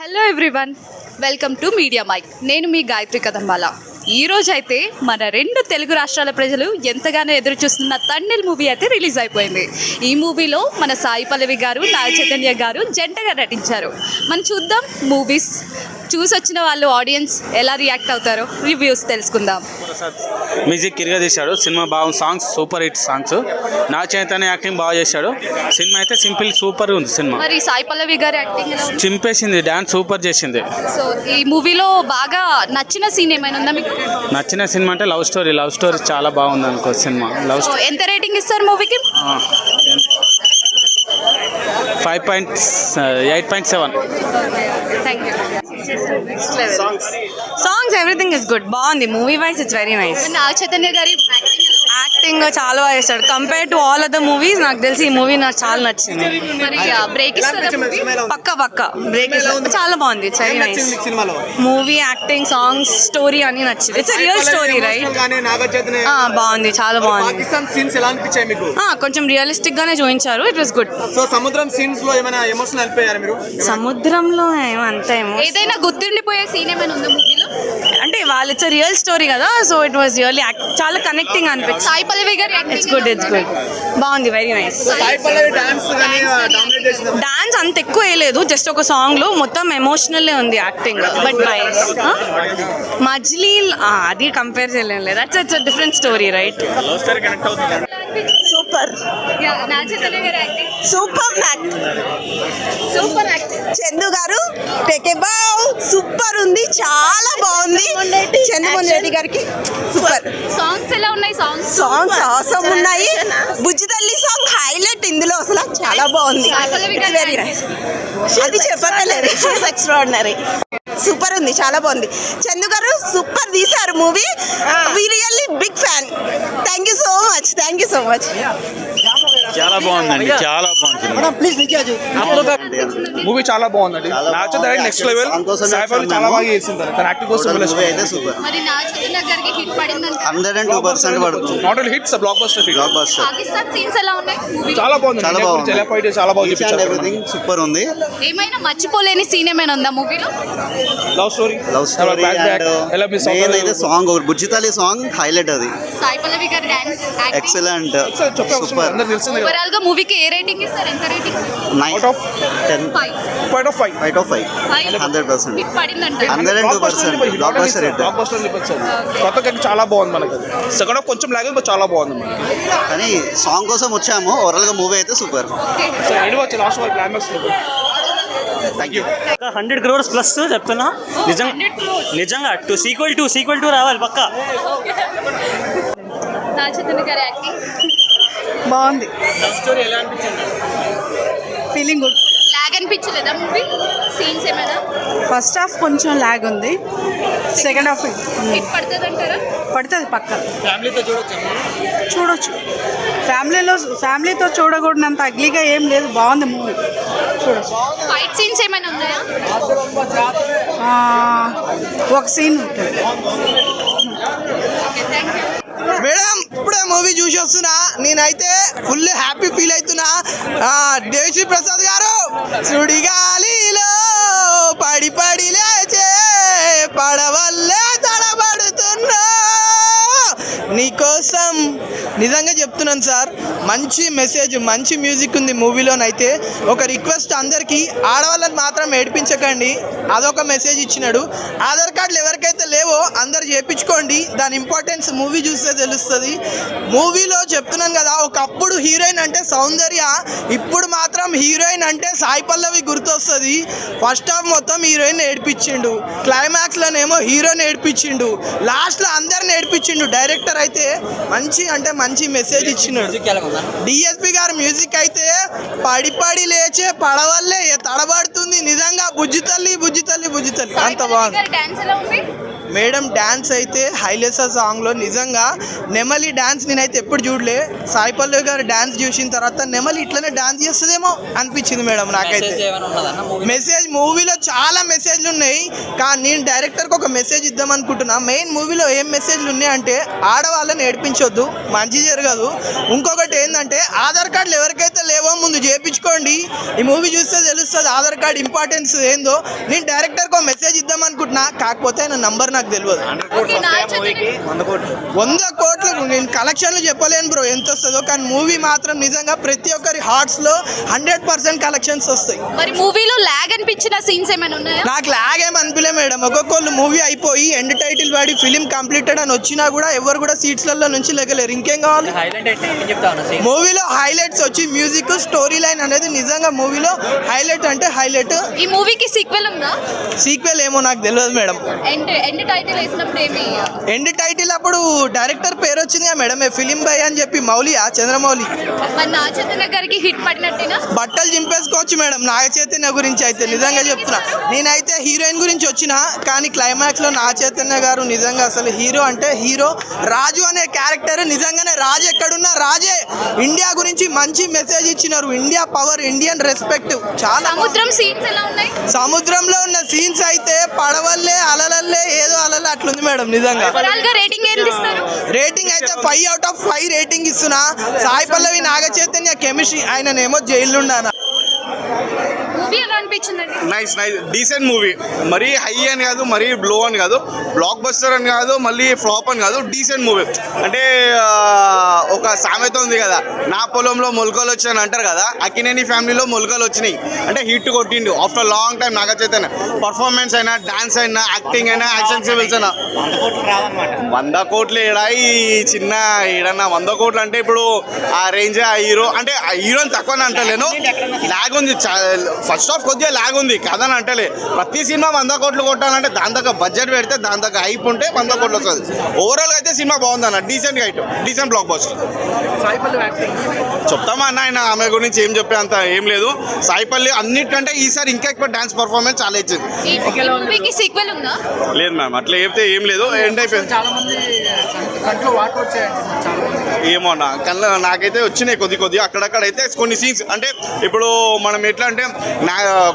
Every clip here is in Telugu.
Hello everyone, welcome to media mic. నేను మీ గాయత్రి కదంబాల. ఈరోజు అయితే మన రెండు తెలుగు రాష్ట్రాల ప్రజలు ఎంతగానో ఎదురు చూస్తున్న తండ్రిల్ మూవీ అయితే రిలీజ్ అయిపోయింది. ఈ మూవీలో మన సాయి పల్లవి గారు, నాగ చైతన్య గారు జంటగా నటించారు. మనం చూద్దాం మూవీస్ చూసొచ్చిన వాళ్ళు ఆడియన్స్ ఎలా రియాక్ట్ అవుతారో రివ్యూస్ తెలుసుకుందాం. మ్యూజిక్ కిరిగా తీశాడు. సినిమా బాగుంది. Songs super hit songs. నా చైతన్య యాక్టింగ్ బాగా చేశాడు. సినిమా అయితే సింపుల్ సూపర్ ఉంది. సినిమా మరి సాయి పల్లవి గారి యాక్టింగ్ ఎలా ఉంది? చింపేసింది. డాన్స్ సూపర్ చేసింది. సో ఈ మూవీలో బాగా నచ్చిన సీన్ ఏమైనా ఉందా మీకు? నచ్చిన సినిమా అంటే లవ్ స్టోరీ చాలా బాగుంది అనుకో. సినిమా లవ్ సో ఎంత రేటింగ్ ఇస్తారు మూవీకి? 8.7. Thank you. Songs everything is good. బాగుంది. Movie wise it's very nice. Naga Chaitanya గారి యాక్టింగ్ చాలా బాగా చేస్తాడు. Compare to all other movies నాకు తెలిసి ఈ మూవీ నాకు చాలా నచ్చింది. బ్రేక్ ఇస్తారా మూవీ? పక్క బ్రేక్ చాలా బాగుంది. It's very nice. Movie, acting, songs, story అన్ని నచ్చింది. It's real story right. బాగుంది. చాలా బాగుంది. కొంచెం రియలిస్టిక్ గానే చూపించారు. It was good. సముద్రంలో ఏమంతా ఏదైనా గుర్తుండిపోయే సీన్ ఏమైనా ఉందా మూవీలో? అంటే వాళ్ళు ఇట్స్ రియల్ స్టోరీ కదా, సో ఇట్ వాస్ రియల్లీ చాలా కనెక్టింగ్ అనిపించింది. సాయి పల్లవి గారి ఇట్స్ గుడ్. బాగుంది. Very nice. డాన్స్ అంత ఎక్కువ వేయలేదు. జస్ట్ ఒక సాంగ్ లో మొత్తం ఎమోషనల్ ఉంది యాక్టింగ్. But nice. మజ్లీ అది కంపేర్ చేయలేం లేదు. That's it's different story right. Super super Chandu గారు టేకే బావ్ సూపర్ ఉంది. చాలా బాగుంది. చంద్రమోహన్ రెడ్డి గారికి సూపర్. సాంగ్స్ ఎలా ఉన్నాయి? సాంగ్స్ అవసరం ఉన్నాయి. బుజ్జి తల్లి సాంగ్ హైలైట్ ఇందులో. అసలు చాలా బాగుంది. Very nice. అది చెప్పలేదు. ఎక్స్ట్రాడినరీ. సూపర్ ఉంది. చాలా బాగుంది. చందు గారు సూపర్ తీశారు movie. We really big fan. Thank you so much. చాలా బాగుందండి. చాలా బాగుంది. మూవీ చాలా బాగుందండి. నాచో డైరెక్ట్ నెక్స్ట్ లెవెల్. చాలా బాగా చేసింది. తన యాక్టింగ్ కోసం మరి నాగ చైతన్య గారికి హిట్ పడిందంట. 102% పడుతుంది. Not only hits, block buster hit. Pakistan scenes ఎలా ఉన్నాయి మూవీ? చాలా బాగుంది. చాలా బాగుంది. చాలా బాగా చూపించారు. ఎవ్రీథింగ్ సూపర్ ఉంది. ఏమైనా మర్చిపోలేని సీన్ ఏమైనా ఉందా మూవీలో? లవ్ స్టోరీ ఎలా మిస్ మెయిన్ అయితే సాంగ్ బుజ్జితాలి సాంగ్ హైలైట్. అది సాయి పల్లవి గారి డాన్స్ ఎక్సలెంట్. సూపర్. ఓవరాల్ గా మూవీకి ఏ రేటింగ్ ఇస్తారు? ఎంత rating? 9 out of 10. 5 out of 5. 100%. Hit పడిందంట. 102% బ్లాక్ బస్టర్ హిట్. కొత్తగా చాలా బాగుంది. మనకి సెకండ్ హాఫ్ కొంచెం లాగ్, చాలా బాగుంది మనకి. కానీ సాంగ్ కోసం వచ్చాము. ఓవరాల్ గా మూవీ అయితే సూపర్. లాస్ట్ వరకు climax. Thank you. 100 crores plus చెప్తున్నా. నిజంగా సీక్వెల్ 2 రావాలి పక్కా. నాగ చైతన్య గారి యాక్టింగ్ బాగుంది. Feeling good. లాగ్ అనిపించలేదా మూవీ? సీన్స్ ఏమైనా? ఫస్ట్ హాఫ్ కొంచెం లాగ్ ఉంది. సెకండ్ హాఫ్ హిట్ పడుతుంది అంటారా? పడుతుంది పక్క. చూడొచ్చు. ఫ్యామిలీతో చూడకూడనంత అగ్లీగా ఏం లేదు. బాగుంది మూవీ. చూడొచ్చు. ఫైట్ సీన్స్ ఏమైనా ఉన్నాయా? ఒక సీన్ ఉంటుంది. Okay, thank you. మేడం ఇప్పుడే మూవీ చూసి వస్తున్నా. నేనైతే ఫుల్ హ్యాపీ ఫీల్ అవుతున్నా. దేవి ప్రసాద్ గారు సుడిగాలిలో పడి లేచే పడవల్లే తడబడుతున్నా నీకోసం. నిజంగా చెప్తున్నాను సార్, మంచి మెసేజ్, మంచి మ్యూజిక్ ఉంది మూవీలోనైతే. ఒక రిక్వెస్ట్ అందరికీ, ఆడవాళ్ళని మాత్రం ఏడిపించకండి. అదొక మెసేజ్ ఇచ్చినాడు. ఆధార్ కార్డులు ఎవరికైతే లేవో అందరు చేయించుకోండి. దాని ఇంపార్టెన్స్ మూవీ చూస్తే తెలుస్తుంది. మూవీలో చెప్తున్నాను కదా, ఒకప్పుడు హీరోయిన్ అంటే సౌందర్య, ఇప్పుడు మాత్రం హీరోయిన్ అంటే సాయి పల్లవి గుర్తొస్తుంది. ఫస్ట్ హాఫ్ మొత్తం హీరోయిన్ ఏడిపించిండు, క్లైమాక్స్లోనేమో హీరోని ఏడిపించిండు, లాస్ట్లో అందరిని ఏడిపించిండు. డైరెక్టర్ అయితే మంచి మెసేజ్ ఇచ్చినాడు. డిఎస్పి గారు మ్యూజిక్ అయితే పడి లేచే పడవల్లే తడబడుతుంది. నిజంగా బుజ్జి తల్లి అంత బాగుంది. డాన్స్ ఎలా ఉంది? మేడం డాన్స్ అయితే హైలెసా సాంగ్లో నిజంగా నెమలి డాన్స్ నేనైతే ఎప్పుడు చూడలే. సాయి పల్లవి గారు డాన్స్ చూసిన తర్వాత నెమలి ఇట్లనే డాన్స్ చేస్తుందేమో అనిపించింది మేడం నాకైతే. మెసేజ్ మూవీలో చాలా మెసేజ్లు ఉన్నాయి, కానీ నేను డైరెక్టర్కి ఒక మెసేజ్ ఇద్దాం అనుకుంటున్నా. మెయిన్ మూవీలో ఏం మెసేజ్లు ఉన్నాయంటే, ఆడవాళ్ళని ఏడిపించొద్దు, మంచి మంచి జరగదు. ఇంకొకటి ఏంటంటే ఆధార్ కార్డులు ఎవరికైతే లేవో ముందు చేయించుకోండి. ఈ మూవీ చూస్తే తెలుస్తుంది ఆధార్ కార్డు ఇంపార్టెన్స్ ఏందో. నేను డైరెక్టర్కి ఒక మెసేజ్ ఇద్దాం అనుకుంటున్నా, కాకపోతే ఆయన నంబర్ నాకు తెలియదు. 100 కోట్లు నేను కలెక్షన్లు చెప్పలేను బ్రో ఎంత వస్తుందో, కానీ మూవీ మాత్రం నిజంగా ప్రతి ఒక్కరి హార్ట్స్లో 100% కలెక్షన్స్ వస్తాయి. మరి మూవీలో లాగ్ అనిపించిన సీన్స్ ఏమైనా ఉన్నాయా? నాకు లాగ్ ఏం అనిపించలే మేడం. ఒక్కొక్కళ్ళు మూవీ అయిపోయి ఎండ్ టైటిల్ వాడి ఫిలిం కంప్లీటెడ్ అని వచ్చినా కూడా ఎవరు కూడా సీట్స్లలో నుంచి లెగలేరు. ఇంకేం కావాలి? మూవీలో హైలైట్స్ వచ్చి మ్యూజిక్, స్టోరీ లైన్ అనేది నిజంగా మూవీలో హైలైట్ అంటే హైలైట్. ఈ మూవీకి సీక్వెల్ ఉందా? సీక్వెల్ ఏమో నాకు తెలియదు మేడం. ఎండ్ టైటిల్ వేసినప్పుడు ఏమి? ఎండ్ టైటిల్ అప్పుడు డైరెక్టర్ పేరు వచ్చిందిగా మేడం, ఫిలిం బై అని చెప్పి చంద్రమౌళి. మరి నాగ చైతన్య గారికి హిట్ పడినట్టేనా? బట్టలు చింపేసుకోవచ్చు మేడం నాగ చైతన్య గురించి అయితే. నిజంగా చెప్తున్నా, నేనైతే హీరోయిన్ గురించి వచ్చిన, కానీ క్లైమాక్స్ లో నాగ చైతన్య గారు నిజంగా అసలు హీరో అంటే హీరో. రాజు అనే క్యారెక్టర్ నిజంగానే రాజు ఎక్కడున్నా రాజే. ఇండియా గురించి మంచి మెసేజ్ ఇచ్చినారు. India power, Indian respect. చాలా సముద్రం సీన్స్ ఎలా ఉన్నాయి? సముద్రంలో ఉన్న సీన్స్ అయితే పడవల్లే అలలల్లే ఏదో అలలు అట్లుంది మేడం. నిజంగా రేటింగ్ ఏం ఇస్తారు? రేటింగ్ అయితే 5 out of 5 రేటింగ్ ఇస్తున్నా. సాయి పల్లవి, నాగ చైతన్య కెమిస్ట్రీ, ఆయననేమో జైల్లో ఉన్నాను. మూవీ ఎలా అనిపించిందండి? Nice decent movie. మరీ హై అని కాదు, మరీ లో అని కాదు, బ్లాక్ బస్టర్ అని కాదు, మళ్ళీ ఫ్లాప్ అని కాదు. Decent movie. అంటే ఒక సామెత ఉంది కదా, నా పొలంలో మొలకలు వచ్చాయని అంటారు కదా, అక్కినేని ఫ్యామిలీలో మొలకలు వచ్చినాయి. అంటే హిట్ కొట్టిండు after long time Naga Chaitanya. Performance అయినా, డాన్స్ అయినా, యాక్టింగ్ అయినా, యాక్షన్ సివిల్స్ అయినా 100 కోట్లు ఏడాయి చిన్న ఏడన్నా 100 కోట్లు అంటే ఇప్పుడు ఆ రేంజ్ ఆ హీరో అంటే ఆ హీరోని తక్కువ అంటలేను. లాగ్ ఉంది, ఫస్ట్ ఆఫ్ కొద్దిగా లాగ్ ఉంది కాదని అంటలే. ప్రతి సినిమా 100 కోట్లు కొట్టాలంటే దాని దగ్గర బడ్జెట్ పెడితే దాని దగ్గర హైప్ ఉంటే 100 కోట్లు వస్తుంది. ఓవరాల్ అయితే సినిమా బాగుందన్న, decent hit, decent blockbuster. చెప్తామా అన్న, ఆయన ఆమె గురించి ఏం చెప్పే అంత ఏం లేదు. సాయిపల్లి అన్నిటికంటే ఈసారి ఇంకా ఎక్కువ డాన్స్ పర్ఫార్మెన్స్ చాలా ఇచ్చింది. మూవీకి సీక్వెల్ ఉందా? లేదు మ్యామ్, అట్లా చెప్తే ఏం లేదు, ఎండ్ అయిపోయింది. ఏమో అన్న, కళ్ళ నాకైతే వచ్చినాయి కొద్దిగా అక్కడక్కడ అయితే కొన్ని సీన్స్. అంటే ఇప్పుడు మనం ఎట్లా అంటే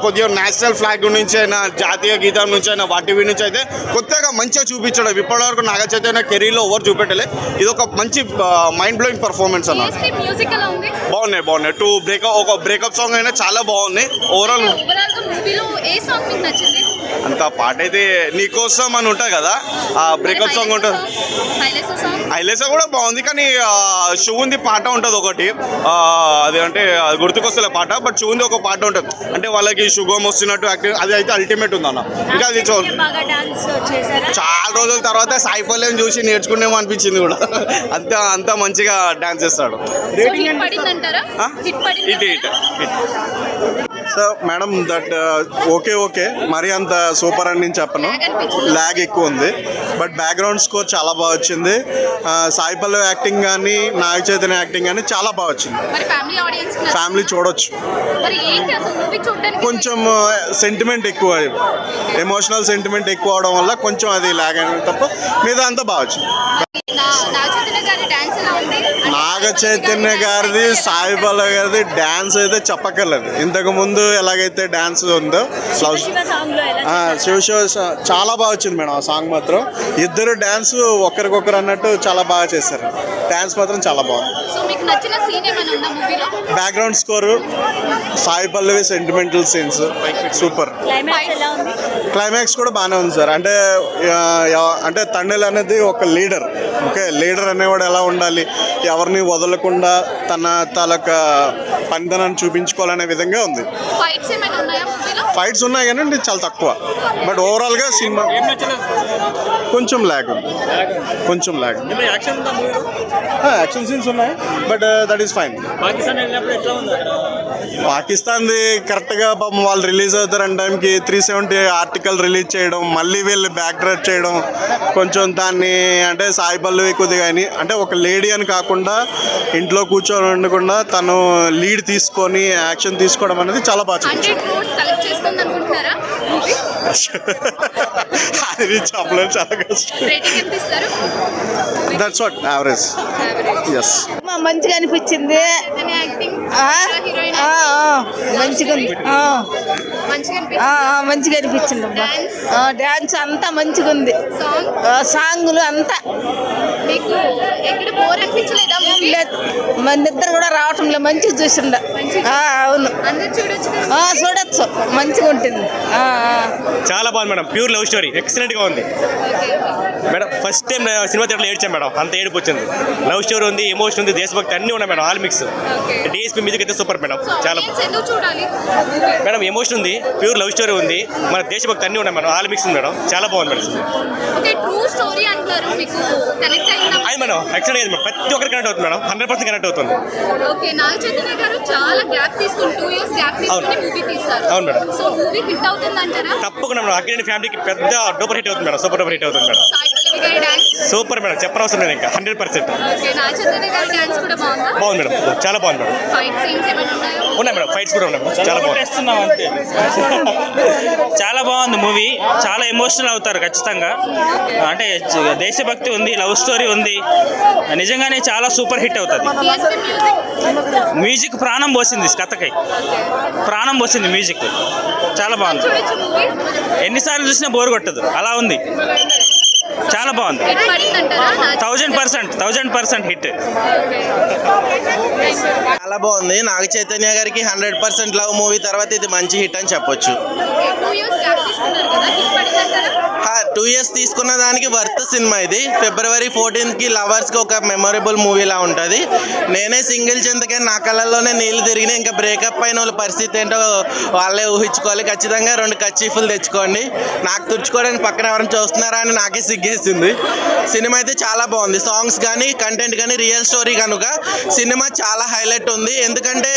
కొద్దిగా నేషనల్ ఫ్లాగ్ నుంచి అయినా, జాతీయ గీతం నుంచి అయినా, వాటి నుంచి అయితే కొత్తగా మంచిగా చూపించడం. ఇప్పటివరకు నాగ చైతన్య కెరీర్లో ఎవరు చూపెట్టలే. ఇది ఒక మంచి మైండ్ బ్లోయింగ్ పర్ఫార్మెన్స్ అన్న. బాగున్నాయి ఒక బ్రేకప్ సాంగ్ అయినా చాలా బాగుంది. ఓవరాల్ అంత పాట అయితే నీకోసం అని ఉంటుంది కదా, ఆ బ్రేకప్ సాంగ్ ఉంటుంది. హైలైట్స్ కూడా బాగుంది, కానీ శివుంది పాట ఉంటుంది ఒకటి, అది అంటే అది గుర్తుకొస్తలే పాట, బట్ శివుంది ఒక పాట ఉంటుంది. అంటే వాళ్ళకి శుభం వస్తున్నట్టు యాక్టింగ్, అది అయితే అల్టిమేట్ ఉంది అన్న. ఇంకా అది చాలా రోజుల తర్వాత సాయి పల్లవిని చూసి నేర్చుకునేమో అనిపించింది కూడా. అంత మంచిగా డాన్స్ చేస్తాడు. Hit so madam that okay మరీ అంత సూపర్ అని నేను చెప్పను. ల్యాగ్ ఎక్కువ ఉంది, బట్ బ్యాక్గ్రౌండ్ స్కోర్ చాలా బాగా వచ్చింది. సాయి పల్లవి యాక్టింగ్ కానీ, నాగ చైతన్య యాక్టింగ్ కానీ చాలా బాగా వచ్చింది. ఫ్యామిలీ చూడొచ్చు. కొంచెం సెంటిమెంట్ ఎక్కువ, ఎమోషనల్ సెంటిమెంట్ ఎక్కువ అవడం వల్ల కొంచెం అది ల్యాగ్ అయిన తప్ప మీద అంతా బాగా వచ్చింది. నాగ చైతన్య గారిది, సాయి పల్లవి గారిది డ్యాన్స్ అయితే చెప్పక్కర్లేదు. ఇంతకు ముందు ఎలాగైతే డ్యాన్స్ ఉందో శివ చాలా బాగా వచ్చింది మేడం. ఆ సాంగ్ మాత్రం ఇద్దరు డ్యాన్స్ ఒకరికొకరు అన్నట్టు చాలా బాగా చేశారు. డ్యాన్స్ మాత్రం చాలా బాగుంది. Background score, Sai Pallavi sentimental scenes super. Climax కూడా బాగానే ఉంది సార్. అంటే తండ్రి అనేది ఒక లీడర్. లీడర్ అనేవాడు ఎలా ఉండాలి, ఎవరిని వదలకుండా తన తాలూక పనితనాన్ని చూపించుకోవాలనే విధంగా ఉంది. ఫైట్స్ ఉన్నాయి కానీ చాలా తక్కువ. బట్ ఓవరాల్గా సినిమా కొంచెం ల్యాగ్ ఉంది. యాక్షన్ సీన్స్ ఉన్నాయి, బట్ దట్ ఈస్ ఫైన్. పాకిస్తాన్ది కరెక్ట్గా పాపం వాళ్ళు రిలీజ్ అవుతారని టైంకి 370 ఆర్టికల్ రిలీజ్ చేయడం, మళ్ళీ వీళ్ళు బ్యాక్ ట్రాక్ చేయడం, కొంచెం దాన్ని అంటే సాయి పల్లవి కొద్దిగా అంటే ఒక లేడీ అని కాకుండా ఇంట్లో కూర్చొని ఉండకుండా తను లీడ్ తీసుకొని యాక్షన్ తీసుకోవడం అనేది చాలా బాగా అది చెప్పలేదు, చాలా కష్టం. That's what average. ఎస్ మంచిగా అనిపించింది, మంచిగా అనిపించింది. డ్యాన్స్ అంతా మంచిగా ఉంది, సాంగులు అంతా మీకు ఎక్కడ బోర్ అనిపించలేదా మూవీ? మన నిద్ర కూడా రావటం లేదు, మంచిగా చూసిండ. అవును, అందరు చూడొచ్చు చూడొచ్చు, మంచిగా ఉంటుంది. చాలా బాగుంది మేడం, ప్యూర్ లవ్ స్టోరీ, ఎక్సలెంట్గా ఉంది మేడం. ఫస్ట్ టైం సినిమా థియేటర్లో ఏడ్చాం మేడం, అంత ఏడుపు వచ్చింది. లవ్ స్టోరీ ఉంది, ఎమోషన్ ఉంది, దేశభక్తి అన్నీ ఉన్నాయి madam, all mix. DSP music అయితే సూపర్ మేడం, చాలా ఎందుకు చూడాలి? మేడం. ఎమోషన్ ఉంది, ప్యూర్ లవ్ స్టోరీ ఉంది, మన దేశభక్తి అన్నీ ఉన్నాయి మేడం, ఆల్ మిక్స్ ఉంది మేడం, చాలా బాగుంది మేడం. ఓకే, ట్రూ స్టోరీ అంటారు, మీకు కనెక్ట్ అయిందా? అది మేడం ఎక్సలెంట్ అయింది మేడం, ప్రతి ఒక్కరికి కనెక్ట్ అవుతుంది మేడం, 100% కనెక్ట్ అవుతుంది. ఓకే, నాగ చైతన్య గారు చాలా గ్యాప్ తీసుకుని 2 years గ్యాప్ తీసుకుని మూవీ తీస్తారు. అవును మేడం. సో మూవీ హిట్ అవుతుంది అంటారా? తప్పకుండా మేడం, అగ్ని ఫ్యామిలీకి పెద్ద డూపర్ హిట్ అవుతుంది మేడం, సూపర్ డూపర్ హిట్ అవుతుంది మేడం. సాయి పల్లవి గారి డాన్స్ సూపర్ మేడం, చెప్పనవసరం లేదు ఇంకా, 100%. ఓకే, నాగ చైతన్య గారి డాన్స్ కూడా బాగుందా? బాగుంది మేడం, చాలా బాగుంది మేడం. ఫైట్ సీన్స్ ఏమైనా ఉన్నాయో? ఉన్నాయి మేడం, ఫైట్స్ కూడా ఉన్నాయి మేడం, చాలా బాగుంది. చాలా బాగుంది మూవీ, చాలా ఎమోషనల్ అవుతారు ఖచ్చితంగా. అంటే దేశభక్తి ఉంది, లవ్ స్టోరీ ఉంది, నిజంగానే చాలా సూపర్ హిట్ అవుతుంది. DSP మ్యూజిక్ మ్యూజిక్ ప్రాణం పోసింది, కథకై ప్రాణం పోసింది మ్యూజిక్, చాలా బాగుంది. చూడొచ్చు మూవీ, ఎన్నిసార్లు చూసినా బోర్ కొట్టదు, అలా ఉంది, చాలా బాగుంది. హిట్ పడిందంటారా? 1000% హిట్. చాలా బాగుంది. నాగ చైతన్య గారికి 100% లవ్ మూవీ తర్వాత ఇది మంచి హిట్ అని చెప్పొచ్చు. 2 years గ్యాప్ తీసుకున్నారు కదా, హిట్ పడిందంటారా? 2 years తీసుకున్న దానికి వర్త్ సినిమా ఇది. February 14th లవర్స్కి ఒక మెమొరబుల్ మూవీలా ఉంటుంది. నేనే సింగిల్ చింతకే నా కళ్ళల్లోనే నీళ్ళు తిరిగినాయి. ఇంకా బ్రేకప్ అయిన వాళ్ళ పరిస్థితి ఏంటో వాళ్ళే ఊహించుకోవాలి. ఖచ్చితంగా 2 కచ్చీఫులు తెచ్చుకోండి. నాకు తుడుచుకోవడానికి పక్కన ఎవరైనా చూస్తున్నారా అని నాకే సిగ్గేసింది. సినిమా అయితే చాలా బాగుంది. సాంగ్స్ కానీ కంటెంట్ కానీ రియల్ స్టోరీ కనుక సినిమా చాలా హైలైట్ ఉంది. ఎందుకంటే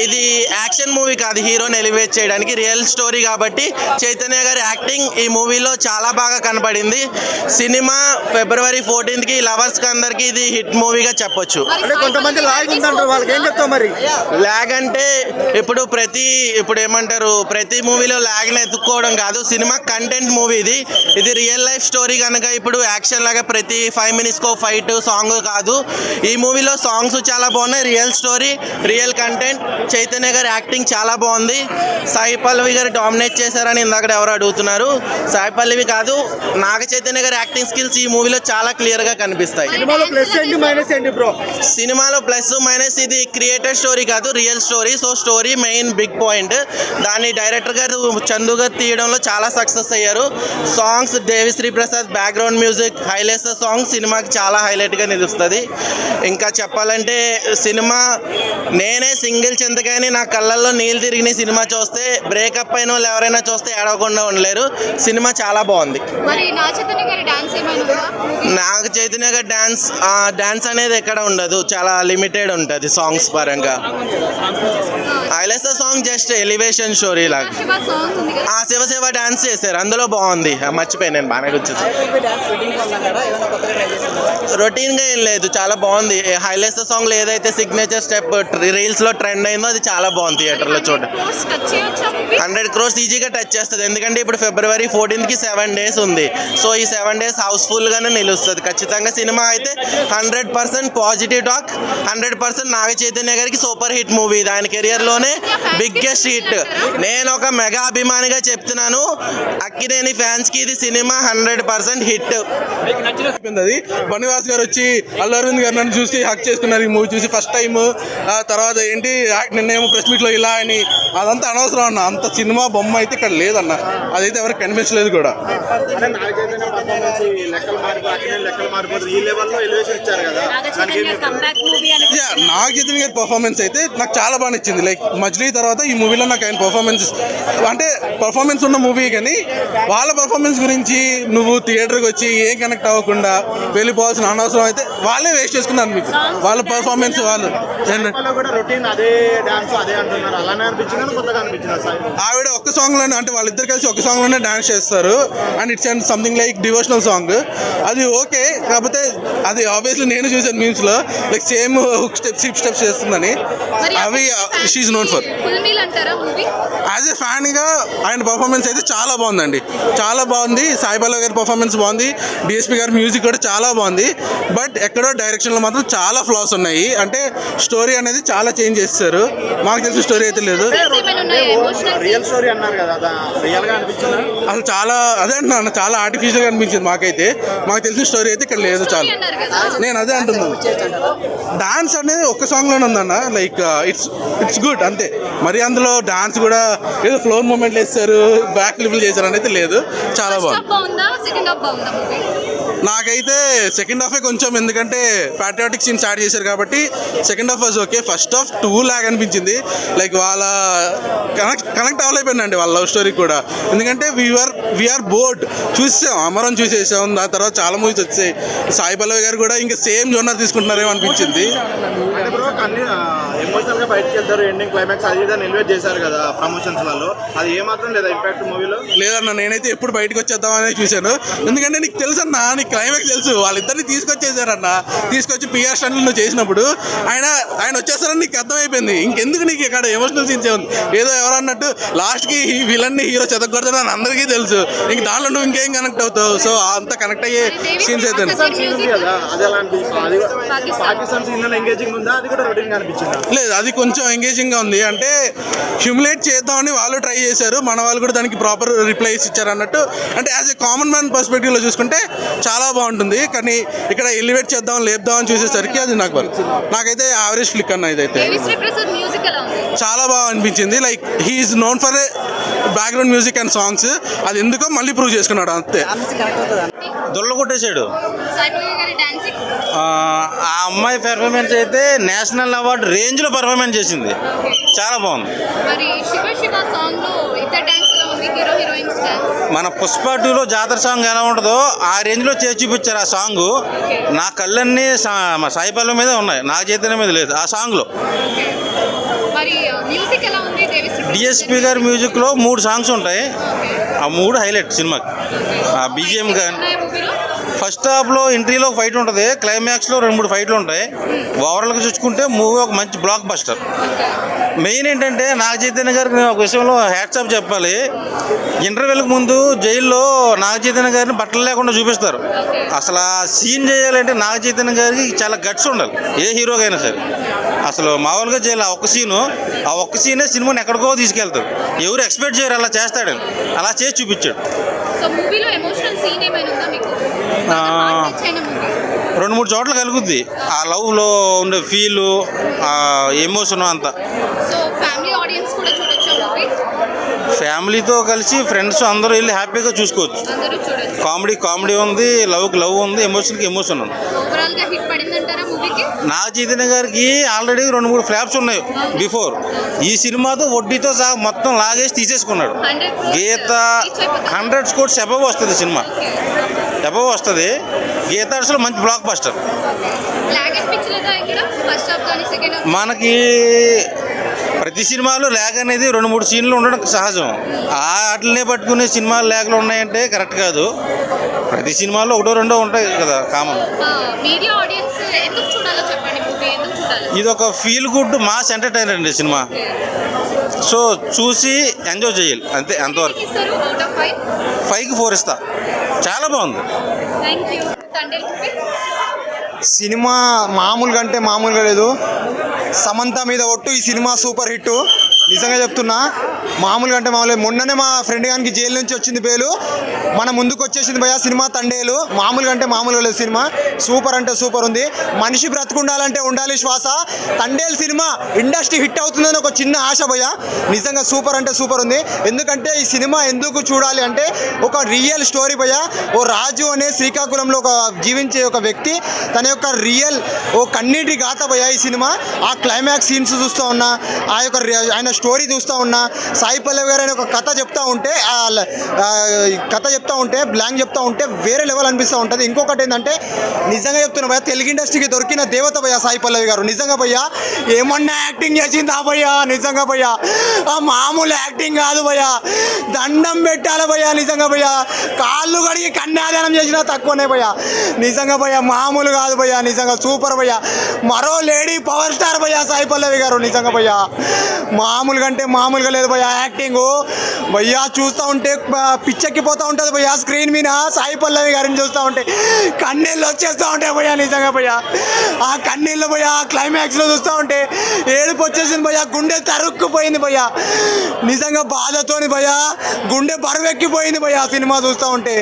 ఇది యాక్షన్ మూవీ కాదు, హీరోని ఎలివేట్ చేయడానికి, రియల్ స్టోరీ కాబట్టి చైతన్య గారి యాక్టింగ్ ఈ మూవీలో చాలా బాగా కనపడింది. సినిమా February 14th లవర్స్కి అందరికీ ఇది హిట్ మూవీగా చెప్పొచ్చు. కొంతమంది లాగ్ ఉందంటారు, వాళ్ళకి ఏం చెప్తావు మరి? ల్యాగ్ అంటే ఇప్పుడు ఏమంటారు, ప్రతి మూవీలో ల్యాగ్ని ఎత్తుక్కోవడం కాదు. సినిమా కంటెంట్ మూవీ ఇది రియల్ లైఫ్ స్టోరీ కనుక ఇప్పుడు యాక్షన్ లాగా ప్రతి 5 minutesకో ఫైట్ సాంగ్ కాదు. ఈ మూవీలో సాంగ్స్ చాలా బాగున్నాయి, real story, real content. Chaitanya గారి యాక్టింగ్ చాలా బాగుంది. సాయి పల్లవి గారు డామినేట్ చేశారని ఇందాక ఎవరు అడుగుతున్నారు. సాయి పల్లవి కాదు, నాగ చైతన్య గారి యాక్టింగ్ స్కిల్స్ ఈ మూవీలో చాలా క్లియర్గా కనిపిస్తాయి. సినిమాలో ప్లస్ ఏంటి మైనస్ ఏంటి బ్రో? సినిమాలో ప్లస్ మైనస్ ఇది క్రియేటెడ్ స్టోరీ కాదు, real story. So story main big point. దాన్ని డైరెక్టర్ గారు చందు గారు తీయడంలో చాలా సక్సెస్ అయ్యారు. Songs Devi Sri Prasad background music highlights song సినిమాకి చాలా హైలైట్గా నిలుస్తుంది. ఇంకా చెప్పాలంటే సినిమా నేనే సింగిల్ చింతకాయని నా కళ్ళల్లో నీళ్ళు తిరిగిన సినిమా చూస్తే బ్రేకప్ అయిన వాళ్ళు ఎవరైనా చూస్తే ఏడవకుండా ఉండలేరు. సినిమా చాలా బాగుంది. మరి నాగ చైతన్య గారి డాన్స్ ఏమైనా ఉందా? నాగ చైతన్య గారి డాన్స్ అనేది ఎక్కడ ఉండదు, చాలా లిమిటెడ్ ఉంటుంది సాంగ్స్ పరంగా. Highlights song just elevation story లాగా. శివ సాంగ్ ఉంది కదా, శివ డాన్స్ చేశారు, అందులో బాగుంది. మర్చిపోయాను నేను, బాగానే వచ్చేసి. రొటీన్గా ఏం లేదు, చాలా బాగుంది. హైలైట్స్ సాంగ్ ఏదైతే సిగ్నేచర్ స్టెప్ రీల్స్లో ట్రెండ్ అయిందో అది చాలా బాగుంది థియేటర్లో చూడండి. 100 crores ఈజీగా టచ్ చేస్తుంది. ఎందుకంటే ఇప్పుడు February 14th 7 days ఉంది. సో ఈ 7 days హౌస్ఫుల్గానే నిలుస్తుంది ఖచ్చితంగా. సినిమా అయితే 100% పాజిటివ్ టాక్, 100% నాగ చైతన్య గారికి సూపర్ హిట్ మూవీ. ఆయన కెరియర్లోనే బిగ్గెస్ట్ హిట్. నేను ఒక మెగా అభిమానిగా చెప్తున్నాను, అక్కినేని ఫ్యాన్స్కి ఇది సినిమా 100% హిట్. అది బనివాస్ గారు వచ్చి అల్లు అరవింద్ గారు నన్ను చూసి హక్ చేసుకున్నారు ఈ మూవీ చూసి ఫస్ట్ టైం. తర్వాత ఏంటి నిన్నేమో ప్రెస్ మీట్లో ఇలా అని, అదంతా అనవసరం అన్న. అంత సినిమా బొమ్మ అయితే ఇక్కడ లేదన్న, అదైతే ఎవరికి కనిపించలేదు కూడా. నాగ చైతన్య గారి పర్ఫార్మెన్స్ అయితే నాకు చాలా బాగా నచ్చింది. లైక్ మజ్లీ తర్వాత ఈ మూవీలో నాకు ఆయన పర్ఫార్మెన్స్ అంటే పర్ఫార్మెన్స్ ఉన్న మూవీ, కానీ వాళ్ళ పర్ఫార్మెన్స్ గురించి నువ్వు థియేటర్కి వచ్చి ఏం కనెక్ట్ అవ్వకుండా వెళ్ళిపోవాల్సిన అనవసరం అయితే వాళ్ళే వేస్ట్ చేసుకున్నారు. మీకు వాళ్ళ పర్ఫార్మెన్స్ వాళ్ళు ఆవిడ ఒక్క సాంగ్లోనే, అంటే వాళ్ళిద్దరు కలిసి ఒక సాంగ్లోనే డాన్స్ చేస్తారు. And it's and something like devotional song. అది ఓకే, కాకపోతే అది ఆబ్వియస్లీ నేను చూసాను మీమ్స్లో, like same hook steps hip steps చేస్తుందని. అవి she's known for. As a ఫ్యాన్గా ఆయన పర్ఫార్మెన్స్ అయితే చాలా బాగుందండి, చాలా బాగుంది. సాయి పల్లవి గారి పర్ఫార్మెన్స్ బాగుంది, డిఎస్పీ గారి మ్యూజిక్ కూడా చాలా బాగుంది. బట్ ఎక్కడో డైరెక్షన్లో మాత్రం చాలా ఫ్లాస్ ఉన్నాయి. అంటే స్టోరీ అనేది చాలా చేంజ్ చేస్తారు. మాకు తెలిసిన స్టోరీ అయితే లేదు. రియల్ స్టోరీ అన్నారు కదా, రియల్ గా అనిపించింది. అసలు చాలా అదే అంటున్నాను, చాలా ఆర్టిఫిషియల్గా అనిపించింది మాకైతే. మాకు తెలిసిన స్టోరీ అయితే ఇక్కడ లేదు. చాలు, నేను అదే అంటున్నాను. డాన్స్ అనేది ఒక్క సాంగ్లోనే ఉందన్న. లైక్ ఇట్స్ గుడ్ అంతే. మరి అందులో డాన్స్ కూడా ఏదో ఫ్లోర్ మూమెంట్లు వేస్తారు, బ్యాక్ లిఫ్ట్లు చేశారు అనేది లేదు. చాలా బాగుంది. నాకైతే సెకండ్ హాఫే కొంచెం, ఎందుకంటే ప్యాట్రియాటిక్ సీన్ స్టార్ట్ చేశారు కాబట్టి second half was okay. First half too lag అనిపించింది. లైక్ వాళ్ళ కనెక్ట్ అవ్వలేకపోయిందండి వాళ్ళ లవ్ స్టోరీ కూడా. ఎందుకంటే వీఆర్ బోర్డ్. చూసాం, అమరం చూసేసాం, దాని తర్వాత చాలా మూవీస్ వచ్చాయి. సాయి పల్లవి గారు కూడా ఇంకా సేమ్ జోనర్ తీసుకుంటున్నారేమో అనిపించింది. ఎమోషనల్ గా బయటకు వెళ్తారు, ఎండింగ్ క్లైమాక్స్ అది ఇదని ఎలివేట్ చేశారు కదా ప్రమోషన్స్ లలో, అది ఏమాత్రం లేదా ఇంపాక్ట్ మూవీలో? లేదన్న, నేనైతే ఎప్పుడు బయటకు వచ్చేద్దామని చూశాను. ఎందుకంటే నీకు తెలుసు అన్న, నీకు క్లైమాక్స్ తెలుసు. వాళ్ళిద్దరిని తీసుకొచ్చేసారన్న, తీసుకొచ్చి పిఆర్ స్టంట్లు నువ్వు చేసినప్పుడు ఆయన వచ్చేస్తారని నీకు అర్థమైపోయింది. ఇంకెందుకు నీకు ఇక్కడ ఎమోషనల్ సీన్స్ ఉంది? ఏదో ఎవరన్నట్టు లాస్ట్కి విలన్ని హీరో చెదగొడతాడని అందరికీ తెలుసు. ఇంక దాంట్లో నువ్వు ఇంకేం కనెక్ట్ అవుతావు? సో అంత కనెక్ట్ అయ్యే సీన్స్ అయితే లేదు. అది కొంచెం ఎంగేజింగ్ గా ఉంది. అంటే హ్యూమిలేట్ చేద్దామని వాళ్ళు ట్రై చేశారు, మన వాళ్ళు కూడా దానికి ప్రాపర్ రిప్లైస్ ఇచ్చారు అన్నట్టు. అంటే as a common man perspective లో చూసుకుంటే చాలా బాగుంటుంది. కానీ ఇక్కడ ఎలివేట్ చేద్దాం, లేపుదామని చూసేసరికి అది నాకైతే యావరేజ్ ఫ్లిక్ అన్న. ఇదైతే చాలా బాగా అనిపించింది. Like he's known for background music and songs. అది ఎందుకో మళ్ళీ ప్రూవ్ చేసుకున్నాడు అంతే. దొల్ల కొట్టేశాడు. ఆ అమ్మాయి పెర్ఫార్మెన్స్ అయితే నేషనల్ అవార్డు రేంజ్లో పెర్ఫార్మెన్స్ చేసింది. చాలా బాగుంది. మన పుష్ప 2లో జాతర సాంగ్ ఎలా ఉంటుందో ఆ రేంజ్లో చేసి చూపించారు ఆ సాంగ్. నా కళ్ళన్నీ సాయి పల్లవి మీద ఉన్నాయి, నా చైతన్యం మీద లేదు ఆ సాంగ్లో. డిఎస్పి గారి మ్యూజిక్లో 3 సాంగ్స్ ఉంటాయి. ఆ 3 హైలైట్ సినిమాకి. ఆ బీజిఎం కానీ ఫస్ట్ హాఫ్లో ఎంట్రీలో ఫైట్ ఉంటుంది, క్లైమాక్స్లో 2-3 ఫైట్లు ఉంటాయి. ఓవరాల్గా చూసుకుంటే మూవీ ఒక మంచి బ్లాక్ బస్టర్. మెయిన్ ఏంటంటే నాగ చైతన్య గారికి నేను ఒక విషయంలో హ్యాట్సాప్ చెప్పాలి. ఇంటర్వ్యూలకు ముందు జైల్లో నాగ చైతన్య గారిని బట్టలు లేకుండా చూపిస్తారు. అసలు ఆ సీన్ చేయాలంటే నాగ చైతన్య గారికి చాలా గట్స్ ఉండాలి, ఏ హీరోగా అయినా సరే. అసలు మామూలుగా చేయాలి ఆ ఒక్క సీనే సినిమాని ఎక్కడికో తీసుకెళ్తాడు. ఎవరు ఎక్స్పెక్ట్ చేయరు అలా చేస్తాడని, అలా చేసి చూపించాడు. 2-3 చోట్ల కలుగుద్ది ఆ లవ్లో ఉండే ఫీలు, ఆ ఎమోషన్ అంతా. ఫ్యామిలీతో కలిసి ఫ్రెండ్స్ అందరూ వెళ్ళి హ్యాపీగా చూసుకోవచ్చు. కామెడీ ఉంది, లవ్ ఉంది, ఎమోషన్కి ఎమోషన్ ఉంది. నాగ చైతన్య గారికి ఆల్రెడీ 2-3 ఫ్లాప్స్ ఉన్నాయి బిఫోర్. ఈ సినిమాతో వడ్డీతో సహా మొత్తం లాగేసి తీసేసుకున్నాడు. గీత 100 crores అబవ్ వస్తుంది, సినిమా అబవ్ వస్తుంది. గీత అసలు మంచి బ్లాక్ బస్టర్. మనకి ప్రతి సినిమాలో ల్యాగ్ అనేది 2-3 సీన్లు ఉండడం సహజం. వాటినే పట్టుకునే సినిమాలు ల్యాగ్లు ఉన్నాయంటే కరెక్ట్ కాదు. ప్రతి సినిమాలో 1-2 ఉంటాయి కదా కామన్. ఇది ఒక ఫీల్ గుడ్ మాస్ ఎంటర్టైనర్ అండి సినిమా. సో చూసి ఎంజాయ్ చేయాలి అంతే, అంతవరకు. 5కి 4 ఇస్తా. చాలా బాగుంది సినిమా. మామూలుగా అంటే మామూలుగా లేదు. సమంత మీద ఒట్టు, ఈ సినిమా సూపర్ హిట్. నిజంగా చెప్తున్నా, మామూలుగా అంటే మామూలుగా. మొన్ననే మా ఫ్రెండ్ గారికి జైలు నుంచి వచ్చింది బెయిలు, మన ముందుకు వచ్చేసింది భయ్యా సినిమా తండేలు. మామూలుగా అంటే మామూలుగా లేదు సినిమా. సూపర్ అంటే సూపర్ ఉంది. మనిషి బ్రతుకుండాలంటే ఉండాలి శ్వాస. తండేలు సినిమా ఇండస్ట్రీ హిట్ అవుతుందని ఒక చిన్న ఆశ భయ్యా. నిజంగా సూపర్ అంటే సూపర్ ఉంది. ఎందుకంటే ఈ సినిమా ఎందుకు చూడాలి అంటే ఒక రియల్ స్టోరీ భయ్యా. ఓ రాజు అనే శ్రీకాకుళంలో ఒక జీవించే ఒక వ్యక్తి, తన యొక్క రియల్ ఓ కన్నీటి గాథ భయ్యా ఈ సినిమా. ఆ క్లైమాక్స్ సీన్స్ చూస్తూ ఉన్నా, ఆ యొక్క ఆయన స్టోరీ చూస్తూ ఉన్నా, సాయి పల్లవి గారు అనే ఒక కథ చెప్తా ఉంటే బ్లాంక్ చెప్తా ఉంటే వేరే లెవెల్ అనిపిస్తూ ఉంటుంది. ఇంకొకటి ఏంటంటే నిజంగా చెప్తున్నా భయ్యా, తెలుగు ఇండస్ట్రీకి దొరికిన దేవత భయ్యా సాయి పల్లవి గారు. నిజంగా భయ్యా ఏమన్నా యాక్టింగ్ చేసిందా భయ్యా? నిజంగా భయ్యా ఆ మామూలు యాక్టింగ్ కాదు భయ్యా, దండం పెట్టాలి భయ్యా. నిజంగా భయ్యా కాళ్ళు కడిగి కన్యాదానం చేసినా తక్కువనే భయ్యా. నిజంగా భయ్యా మామూలు కాదు భయ్యా. నిజంగా సూపర్ భయ్యా. మరో లేడీ పవర్ స్టార్ భయ్యా సాయి పల్లవి గారు. నిజంగా భయ్యా మామూలుగా అంటే మామూలుగా లేదు భయ్యా యాక్టింగ్ భయ్యా చూస్తూ ఉంటే పిచ్చెక్కిపోతూ ఉంటుంది భయ్యా స్క్రీన్ మీద సాయి పల్లవి గారిని చూస్తూ ఉంటే కన్నీళ్ళు వచ్చేస్తూ ఉంటాయి భయ్యా నిజంగా భయ్యా ఆ కన్నీళ్ళు భయ్యా క్లైమాక్స్లో చూస్తూ ఉంటే ఏడుపు వచ్చేసింది భయ్యా గుండె తరుక్కుపోయింది భయ్యా నిజంగా బాధతోని భయ్యా గుండె బరువెక్కిపోయింది భయ్యా సినిమా చూస్తూ ఉంటే